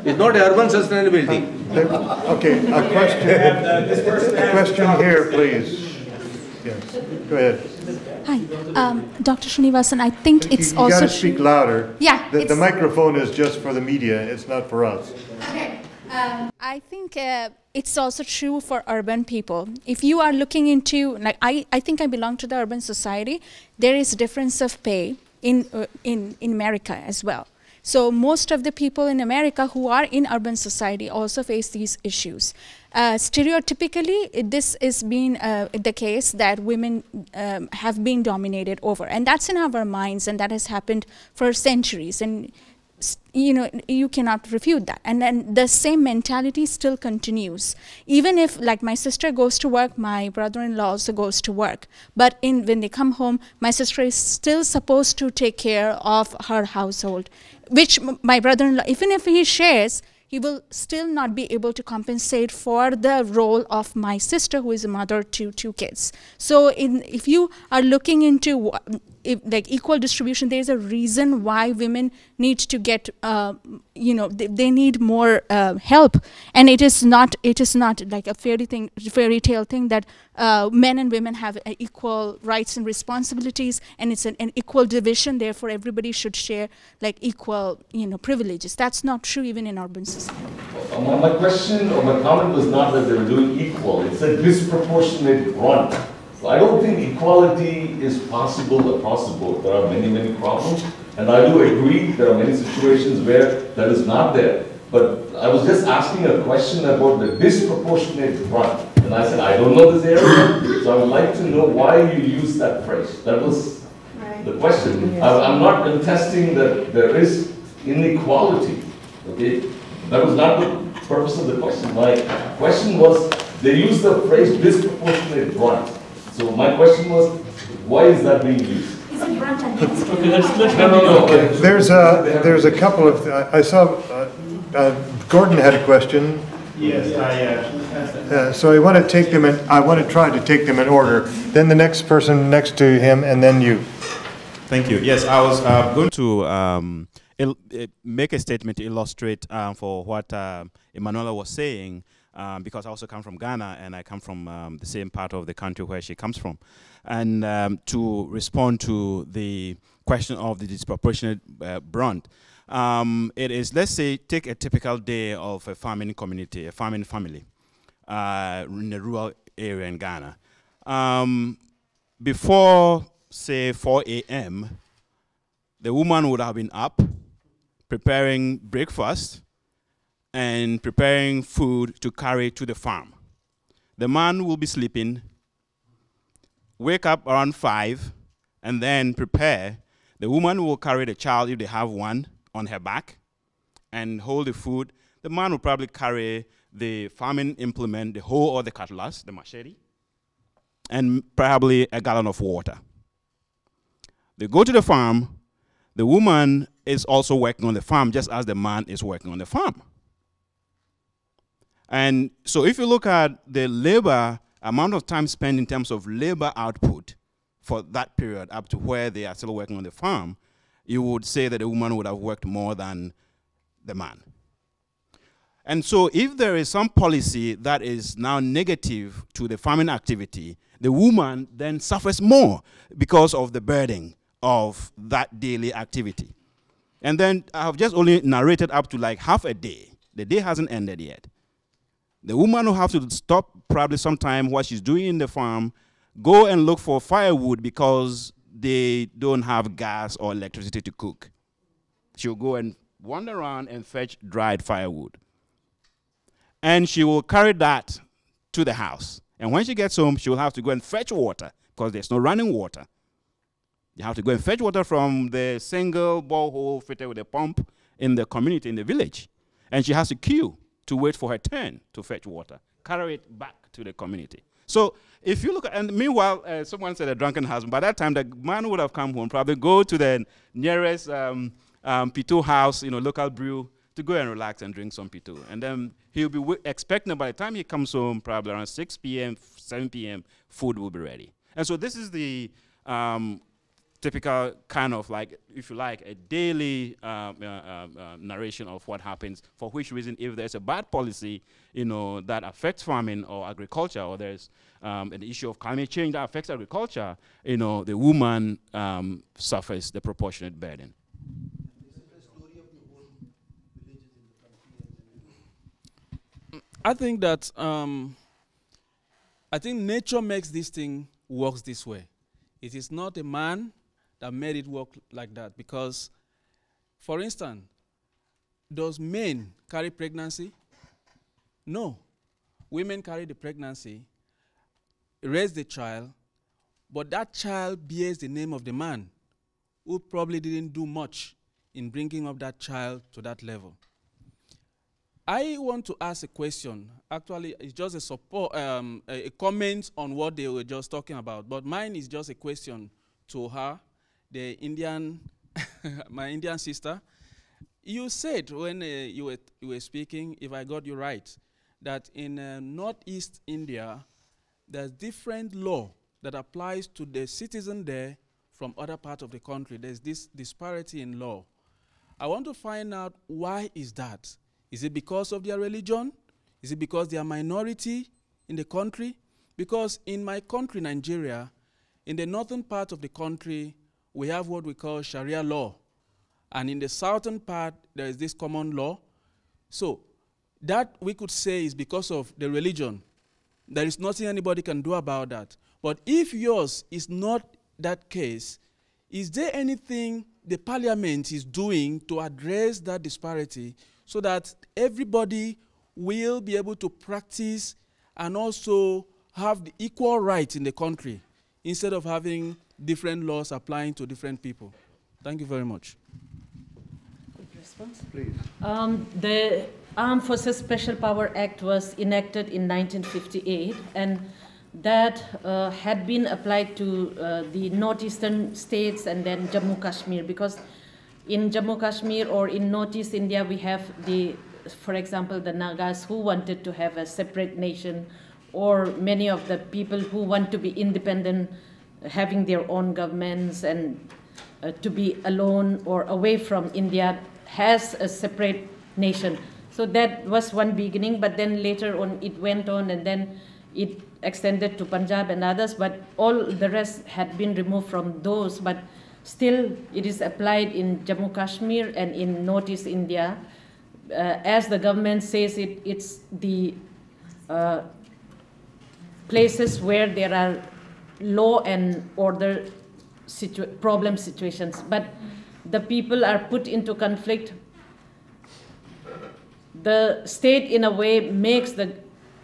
[SPEAKER 2] It's not urban sustainability.
[SPEAKER 1] Okay, a question here, please. Yes, go ahead.
[SPEAKER 15] Hi, Dr. Srinivasan, I think it's also...
[SPEAKER 1] You got to speak louder.
[SPEAKER 15] Yeah.
[SPEAKER 1] The microphone is just for the media, it's not for us.
[SPEAKER 15] Okay. I think it's also true for urban people. If you are looking into, like I think I belong to the urban society, there is difference of pay in America as well. So most of the people in America who are in urban society also face these issues. Stereotypically, this has been the case that women have been dominated over, and that's in our minds, and that has happened for centuries. And you know, you cannot refute that. And then the same mentality still continues. Even if, like, my sister goes to work, my brother-in-law also goes to work. But when they come home, my sister is still supposed to take care of her household, which my brother-in-law, even if he shares, he will still not be able to compensate for the role of my sister, who is a mother to 2 kids. So if you are looking into like equal distribution, there is a reason why women need to get, you know, they need more help, and it is not like a fairy tale thing that men and women have equal rights and responsibilities, and it's an equal division. Therefore, everybody should share like equal, you know, privileges. That's not true even in urban society.
[SPEAKER 14] My question or my comment was not that they were doing equal. It's a disproportionate brunt. So I don't think equality is possible across the board. There are many, many problems. And I do agree there are many situations where that is not there. But I was just asking a question about the disproportionate brunt. And I said, I don't know this area, so I would like to know why you use that phrase. That was the question. Yes. I'm not contesting that there is inequality. Okay? That was not the purpose of the question. My question was, they use the phrase disproportionate brunt. So my question was, why is that being used? No.
[SPEAKER 1] There's a couple of, I saw Gordon had a question.
[SPEAKER 16] Yes,
[SPEAKER 1] so I want to take them in, I want to try to take them in order. Then the next person next to him, and then you.
[SPEAKER 16] Thank you. Yes, I was going to make a statement to illustrate for what Emmanuela was saying, because I also come from Ghana, and I come from the same part of the country where she comes from. And to respond to the question of the disproportionate brunt, it is, let's say, take a typical day of a farming community, a farming family in a rural area in Ghana. Before, say, 4 a.m., the woman would have been up, preparing breakfast, and preparing food to carry to the farm. The man will be sleeping, wake up around 5, and then prepare. The woman will carry the child, if they have one, on her back and hold the food. The man will probably carry the farming implement, the hoe or the cutlass, the machete, and probably a gallon of water. They go to the farm. The woman is also working on the farm just as the man is working on the farm. And so if you look at the labor, amount of time spent in terms of labor output for that period up to where they are still working on the farm, you would say that the woman would have worked more than the man. And so if there is some policy that is now negative to the farming activity, the woman then suffers more because of the burden of that daily activity. And then I have just only narrated up to like half a day. The day hasn't ended yet. The woman will have to stop probably sometime what she's doing in the farm, go and look for firewood because they don't have gas or electricity to cook. She'll go and wander around and fetch dried firewood. And she will carry that to the house. And when she gets home, she will have to go and fetch water because there's no running water. You have to go and fetch water from the single borehole fitted with a pump in the community, in the village. And she has to queue to wait for her turn to fetch water, carry it back to the community. So if you look at, and meanwhile, someone said a drunken husband. By that time, the man would have come home, probably go to the nearest Pitu house, local brew, to go and relax and drink some Pitu. And then he'll be expecting by the time he comes home, probably around 6 p.m., 7 p.m., food will be ready. And so this is the typical kind of like, if you like, a daily narration of what happens, for which reason, if there's a bad policy, that affects farming or agriculture, or there's an issue of climate change that affects agriculture, the woman suffers the proportionate burden.
[SPEAKER 17] I think that nature makes this thing works this way. It is not a man that made it work like that, because, for instance, does men carry pregnancy? No. Women carry the pregnancy, raise the child, but that child bears the name of the man, who probably didn't do much in bringing up that child to that level. I want to ask a question. Actually, it's just a comment on what they were just talking about, but mine is just a question to her, the Indian, my Indian sister. You said when you were speaking, if I got you right, that in northeast India, there's different law that applies to the citizen there from other parts of the country. There's this disparity in law. I want to find out, why is that? Is it because of their religion? Is it because they are minority in the country? Because in my country, Nigeria, in the northern part of the country, we have what we call Sharia law. And in the southern part, there is this common law. So that we could say is because of the religion. There is nothing anybody can do about that. But if yours is not that case, is there anything the parliament is doing to address that disparity so that everybody will be able to practice and also have the equal rights in the country, instead of having different laws applying to different people? Thank you very much.
[SPEAKER 5] Good response.
[SPEAKER 1] Please.
[SPEAKER 5] The Armed Forces Special Power Act was enacted in 1958, and that had been applied to the northeastern states and then Jammu Kashmir, because in Jammu Kashmir or in Northeast India, we have for example, the Nagas who wanted to have a separate nation, or many of the people who want to be independent, having their own governments and to be alone or away from India, has a separate nation. So that was one beginning, but then later on it went on, and then it extended to Punjab and others, but all the rest had been removed from those, but still it is applied in Jammu Kashmir and in Northeast India. As the government says, it's the places where there are law and order problem situations, but the people are put into conflict. The state, in a way, makes the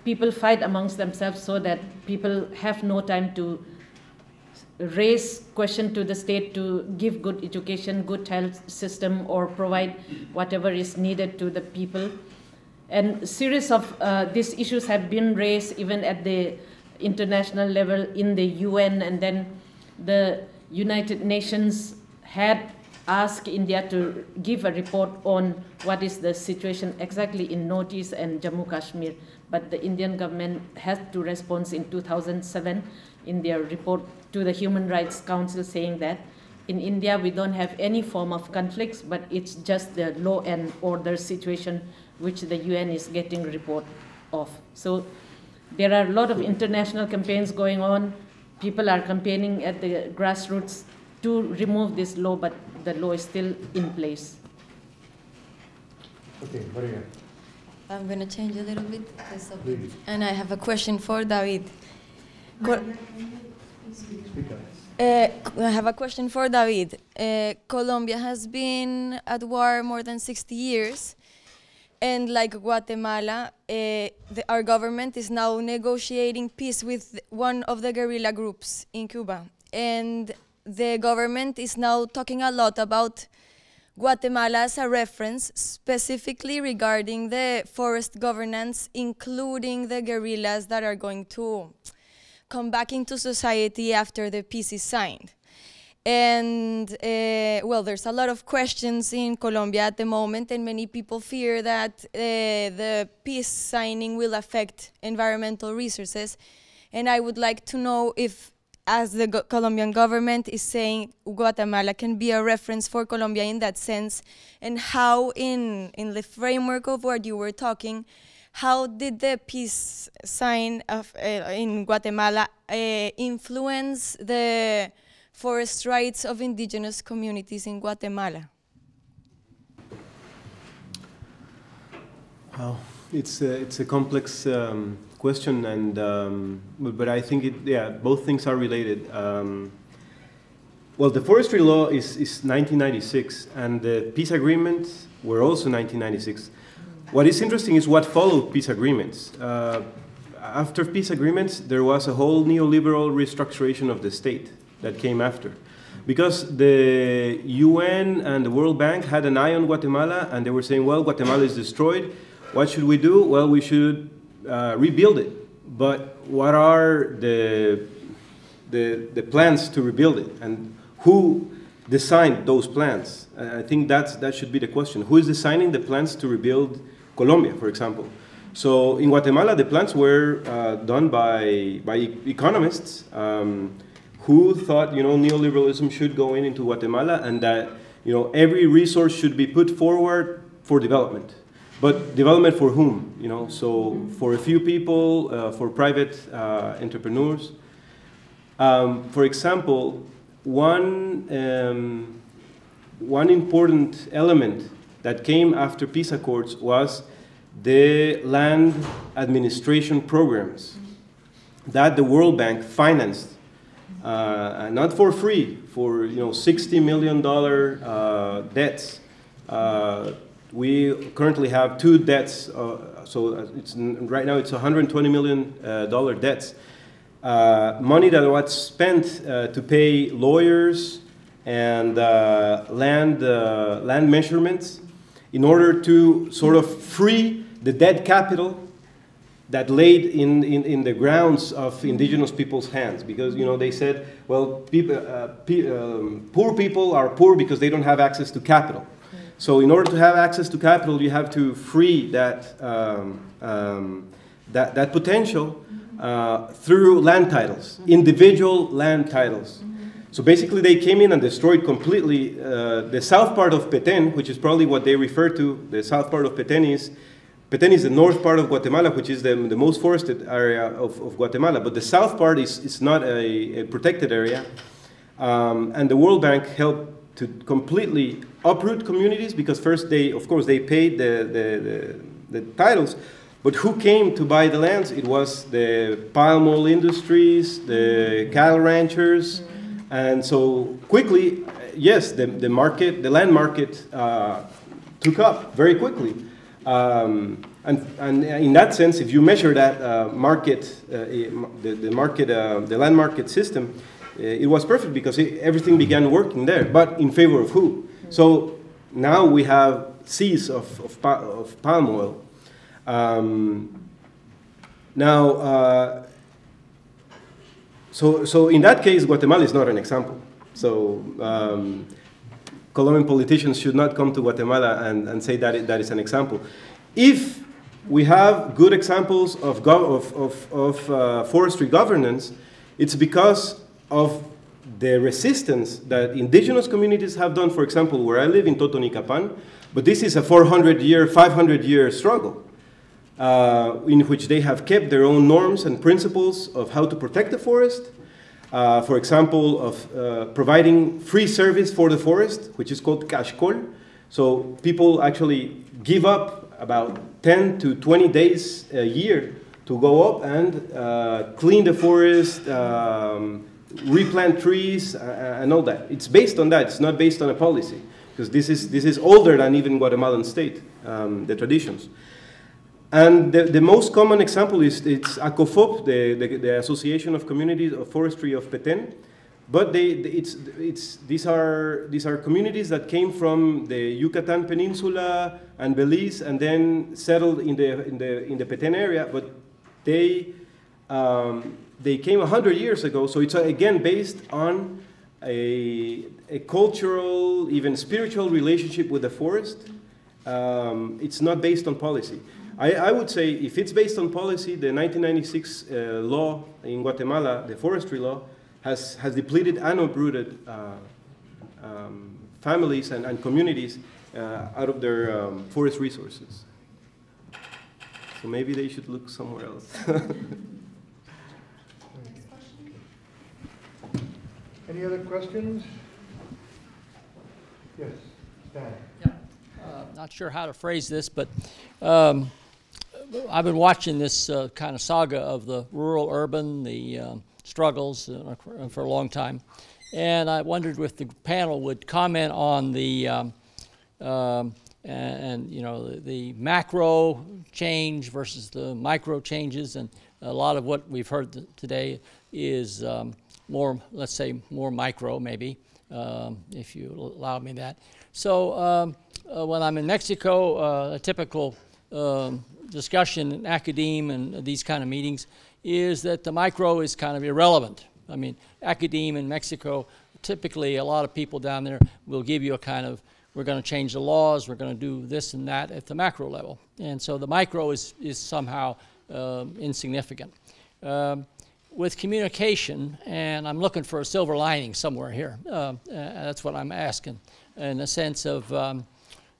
[SPEAKER 5] people fight amongst themselves so that people have no time to raise question to the state to give good education, good health system, or provide whatever is needed to the people. And a series of these issues have been raised even at the international level in the UN, and then the United Nations had asked India to give a report on what is the situation exactly in Northeast and Jammu Kashmir. But the Indian government had to respond in 2007 in their report to the Human Rights Council, saying that in India we don't have any form of conflicts, but it's just the law and order situation which the UN is getting a report of. So there are a lot of international campaigns going on. People are campaigning at the grassroots to remove this law, but the law is still in place.
[SPEAKER 1] Okay, Maria.
[SPEAKER 6] I'm going to change a little bit the subject. And I have a question for David. I have a question for David. Colombia has been at war more than 60 years. And like Guatemala, our government is now negotiating peace with one of the guerrilla groups in Cuba. And the government is now talking a lot about Guatemala as a reference, specifically regarding the forest governance, including the guerrillas that are going to come back into society after the peace is signed. And well, there's a lot of questions in Colombia at the moment, and many people fear that the peace signing will affect environmental resources. And I would like to know if, as the Colombian government is saying, Guatemala can be a reference for Colombia in that sense, and how in the framework of what you were talking, how did the peace sign of, in Guatemala influence the forest rights of indigenous communities in Guatemala?
[SPEAKER 4] Well, it's a complex question, and but I think both things are related. Well, the forestry law is 1996, and the peace agreements were also 1996. What is interesting is what followed peace agreements. After peace agreements, there was a whole neoliberal restructuration of the state that came after. Because the UN and the World Bank had an eye on Guatemala, and they were saying, well, Guatemala is destroyed. What should we do? Well, we should rebuild it. But what are the plans to rebuild it? And who designed those plans? I think that should be the question. Who is designing the plans to rebuild Colombia, for example? So in Guatemala, the plans were done by economists who thought, neoliberalism should go into Guatemala, and that, every resource should be put forward for development. But development for whom? So for a few people, for private entrepreneurs. For example, one important element that came after peace accords was the land administration programs that the World Bank financed. Not for free, for $60 million debts. We currently have 2 debts, so right now it's $120 million debts. Money that was spent to pay lawyers and land measurements in order to sort of free the dead capital that laid in the grounds of indigenous people's hands, because they said, well, poor people are poor because they don't have access to capital. So in order to have access to capital, you have to free that that potential through land titles, individual land titles. So basically, they came in and destroyed completely the south part of Petén, which is probably what they refer to. The south part of Petén is the north part of Guatemala, which is the most forested area of Guatemala. But the south part is not a protected area. And the World Bank helped to completely uproot communities, because first of course, they paid the titles. But who came to buy the lands? It was the palm oil industries, the cattle ranchers. And so quickly, yes, the land market took up very quickly. And in that sense, if you measure that the land market system, it was perfect, because everything began working there. But in favor of who? So now we have seas of palm oil. So in that case, Guatemala is not an example. So Colombian politicians should not come to Guatemala and say that is an example. If we have good examples of forestry governance, it's because of the resistance that indigenous communities have done. For example, where I live in Totonicapan, but this is a 400-year, 500-year struggle in which they have kept their own norms and principles of how to protect the forest. For example, of providing free service for the forest, which is called cashcol. So people actually give up about 10 to 20 days a year to go up and clean the forest, replant trees, and all that. It's based on that. It's not based on a policy. because this is older than even Guatemalan state, the traditions. And the most common example is it's ACOFOP, the Association of Communities of Forestry of Petén. But these are communities that came from the Yucatan Peninsula and Belize, and then settled in the Petén area. But they came 100 years ago, so it's again based on a cultural, even spiritual relationship with the forest. It's not based on policy. I would say if it's based on policy, the 1996 law in Guatemala, the forestry law, has depleted and uprooted families and communities out of their forest resources. So maybe they should look somewhere else.
[SPEAKER 1] Any other questions? Yes, Stan.
[SPEAKER 18] Yeah. Not sure how to phrase this, but I've been watching this kind of saga of the rural-urban, the struggles for a long time, and I wondered if the panel would comment on the the macro change versus the micro changes, and a lot of what we've heard today is more, let's say, more micro, maybe, if you allow me that. So when I'm in Mexico, a typical discussion in academe and these kind of meetings is that the micro is kind of irrelevant. I mean, academe in Mexico, typically a lot of people down there will give you a kind of, we're going to change the laws, we're going to do this and that at the macro level. And so the micro is somehow insignificant. With communication, and I'm looking for a silver lining somewhere here, that's what I'm asking, in the sense of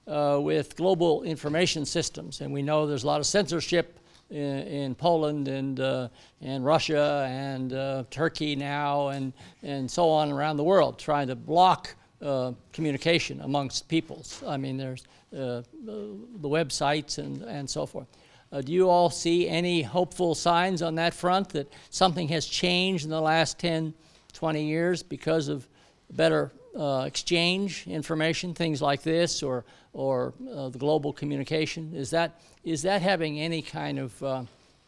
[SPEAKER 18] with global information systems, and we know there's a lot of censorship in Poland and Russia and Turkey now and so on around the world, trying to block communication amongst peoples. I mean, there's the websites and so forth. Do you all see any hopeful signs on that front that something has changed in the last 10, 20 years because of better exchange information, things like this, or the global communication? Is that having any kind of,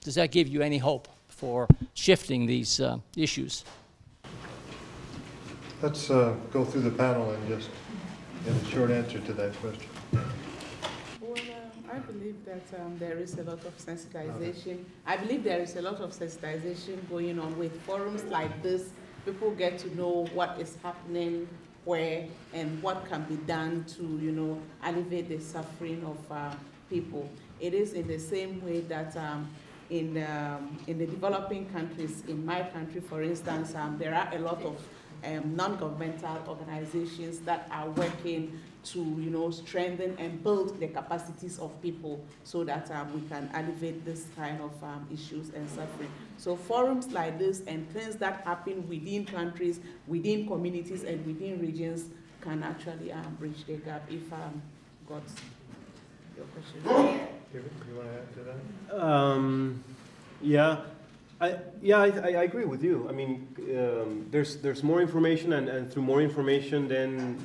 [SPEAKER 18] does that give you any hope for shifting these issues?
[SPEAKER 1] Let's go through the panel and just get a short answer to that question.
[SPEAKER 9] Well, I believe that there is a lot of sensitization. I believe there is a lot of sensitization going on with forums like this. People get to know what is happening where and what can be done to, alleviate the suffering of people. It is in the same way that in the developing countries, in my country, for instance, there are a lot of non-governmental organizations that are working to, strengthen and build the capacities of people so that we can alleviate this kind of issues and suffering. So forums like this and things that happen within countries, within communities, and within regions can actually bridge the gap. If got your question.
[SPEAKER 1] You want to add to that?
[SPEAKER 4] I agree with you. I mean, there's more information, and through more information, then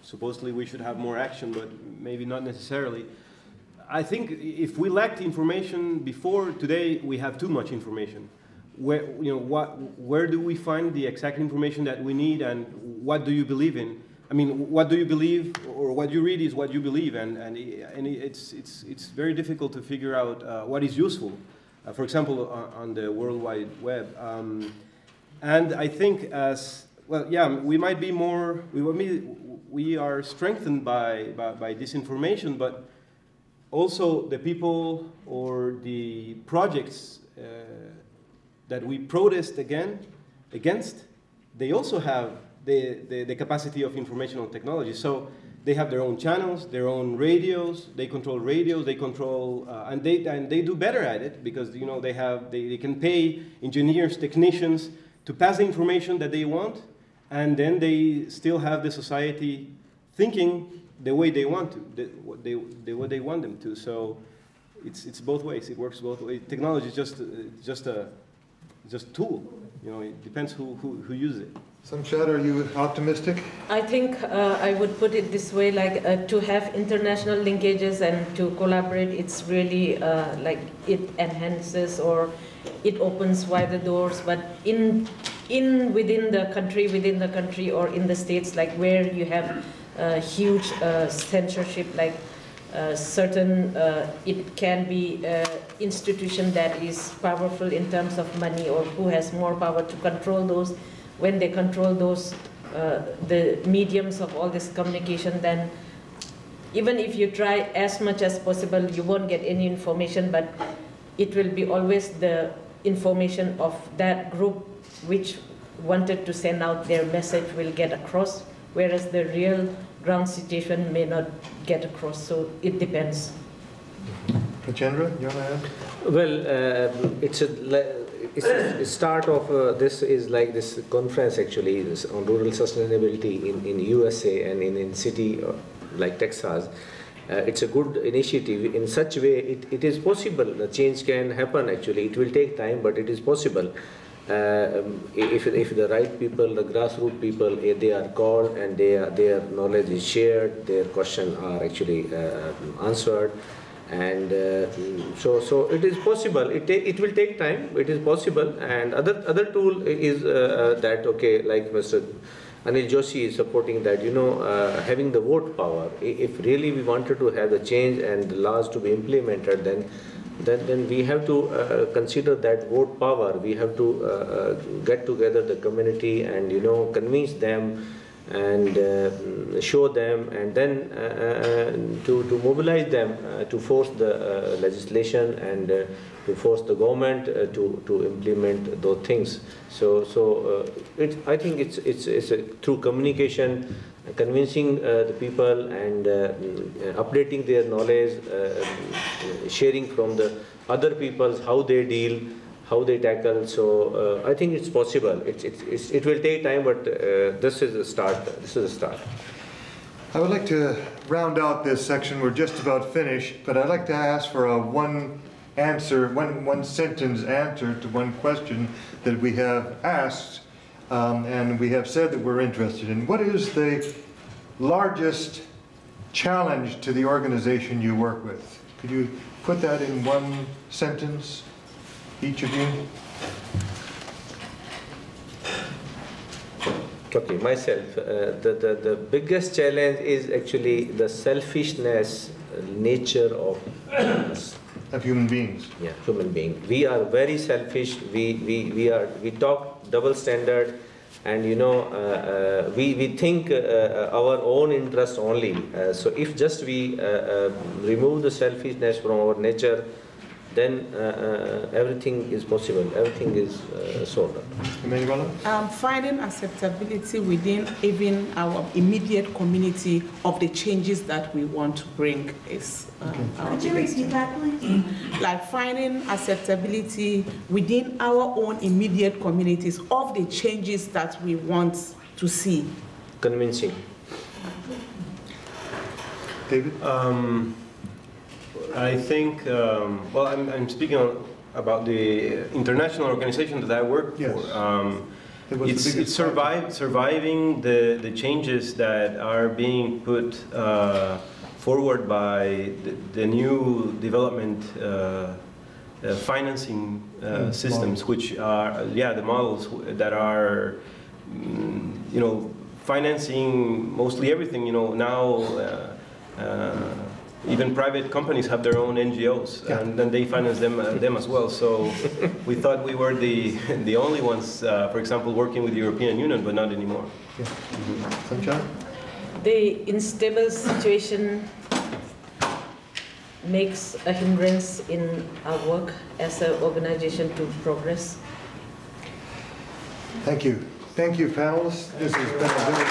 [SPEAKER 4] supposedly we should have more action, but maybe not necessarily. I think if we lacked information before, today we have too much information. Where do we find the exact information that we need, and what do you believe in? I mean, what do you believe, or what you read is what you believe, and it's very difficult to figure out what is useful. For example, on the World Wide Web. And I think we might be more, we are strengthened by this information, but also the people or the projects that we protest against, they also have the capacity of informational technology. So they have their own channels, their own radios. They control radios. They control, and they do better at it because they can pay engineers, technicians to pass the information that they want, and then they still have the society thinking the way they want to, the way they want them to. So it's both ways. It works both ways. Technology is just just tool. You know, it depends who uses it.
[SPEAKER 1] Sumshot, are you optimistic?
[SPEAKER 5] I think I would put it this way, like to have international linkages and to collaborate, it's really like it enhances or it opens wider doors, but within the country or in the states, like where you have huge censorship, like certain, it can be institution that is powerful in terms of money or who has more power to control those. When they control those, the mediums of all this communication, then even if you try as much as possible, you won't get any information, but it will be always the information of that group which wanted to send out their message will get across, whereas the real ground situation may not get across, so it depends.
[SPEAKER 1] Rajender, you want to add?
[SPEAKER 2] Well, it's a start of this is like this conference actually this on rural sustainability in USA and in city like Texas. It's a good initiative. In such way, it is possible. The change can happen actually. It will take time, but it is possible. If the right people, the grassroots people, they are called and their knowledge is shared, their questions are actually answered. And so it is possible. It will take time. It is possible. And other tool is that okay, like Mr. Anil Joshi is supporting that. You know, having the vote power. If really we wanted to have the change and the laws to be implemented, then we have to consider that vote power. We have to get together the community and convince them and show them, and then to mobilize them to force the legislation and to force the government to implement those things. So I think it's through communication, convincing the people and updating their knowledge, sharing from the other people's how they deal, how they tackle. So I think it's possible. It will take time, but this is a start. This is a start.
[SPEAKER 1] I would like to round out this section. We're just about finished, but I'd like to ask for a one sentence answer to one question that we have asked, and we have said that we're interested in. What is the largest challenge to the organization you work with? Could you put that in one sentence? Each of you?
[SPEAKER 2] Okay, myself. The biggest challenge is actually the selfishness nature of us.
[SPEAKER 1] Of human beings.
[SPEAKER 2] Yeah, human being. We are very selfish. We talk double standard, and we think our own interest only. So if just we remove the selfishness from our nature, then everything is possible, everything is sorted out.
[SPEAKER 9] Emmanuela? Finding acceptability within even our immediate community of the changes that we want to bring is our
[SPEAKER 8] Could you repeat that, please?
[SPEAKER 9] Like finding acceptability within our own immediate communities of the changes that we want to see.
[SPEAKER 2] Convincing.
[SPEAKER 1] David?
[SPEAKER 4] I think, well, I'm speaking about the international organization that I work for. It's surviving the changes that are being put forward by the new development financing systems, which are, the models that are, financing mostly everything, now even private companies have their own NGOs, and then they finance them as well. So we thought we were the only ones, for example, working with the European Union, but not anymore.
[SPEAKER 5] The unstable situation makes a hindrance in our work as an organization to progress.
[SPEAKER 1] Thank you. Thank you, panelists. This has been a very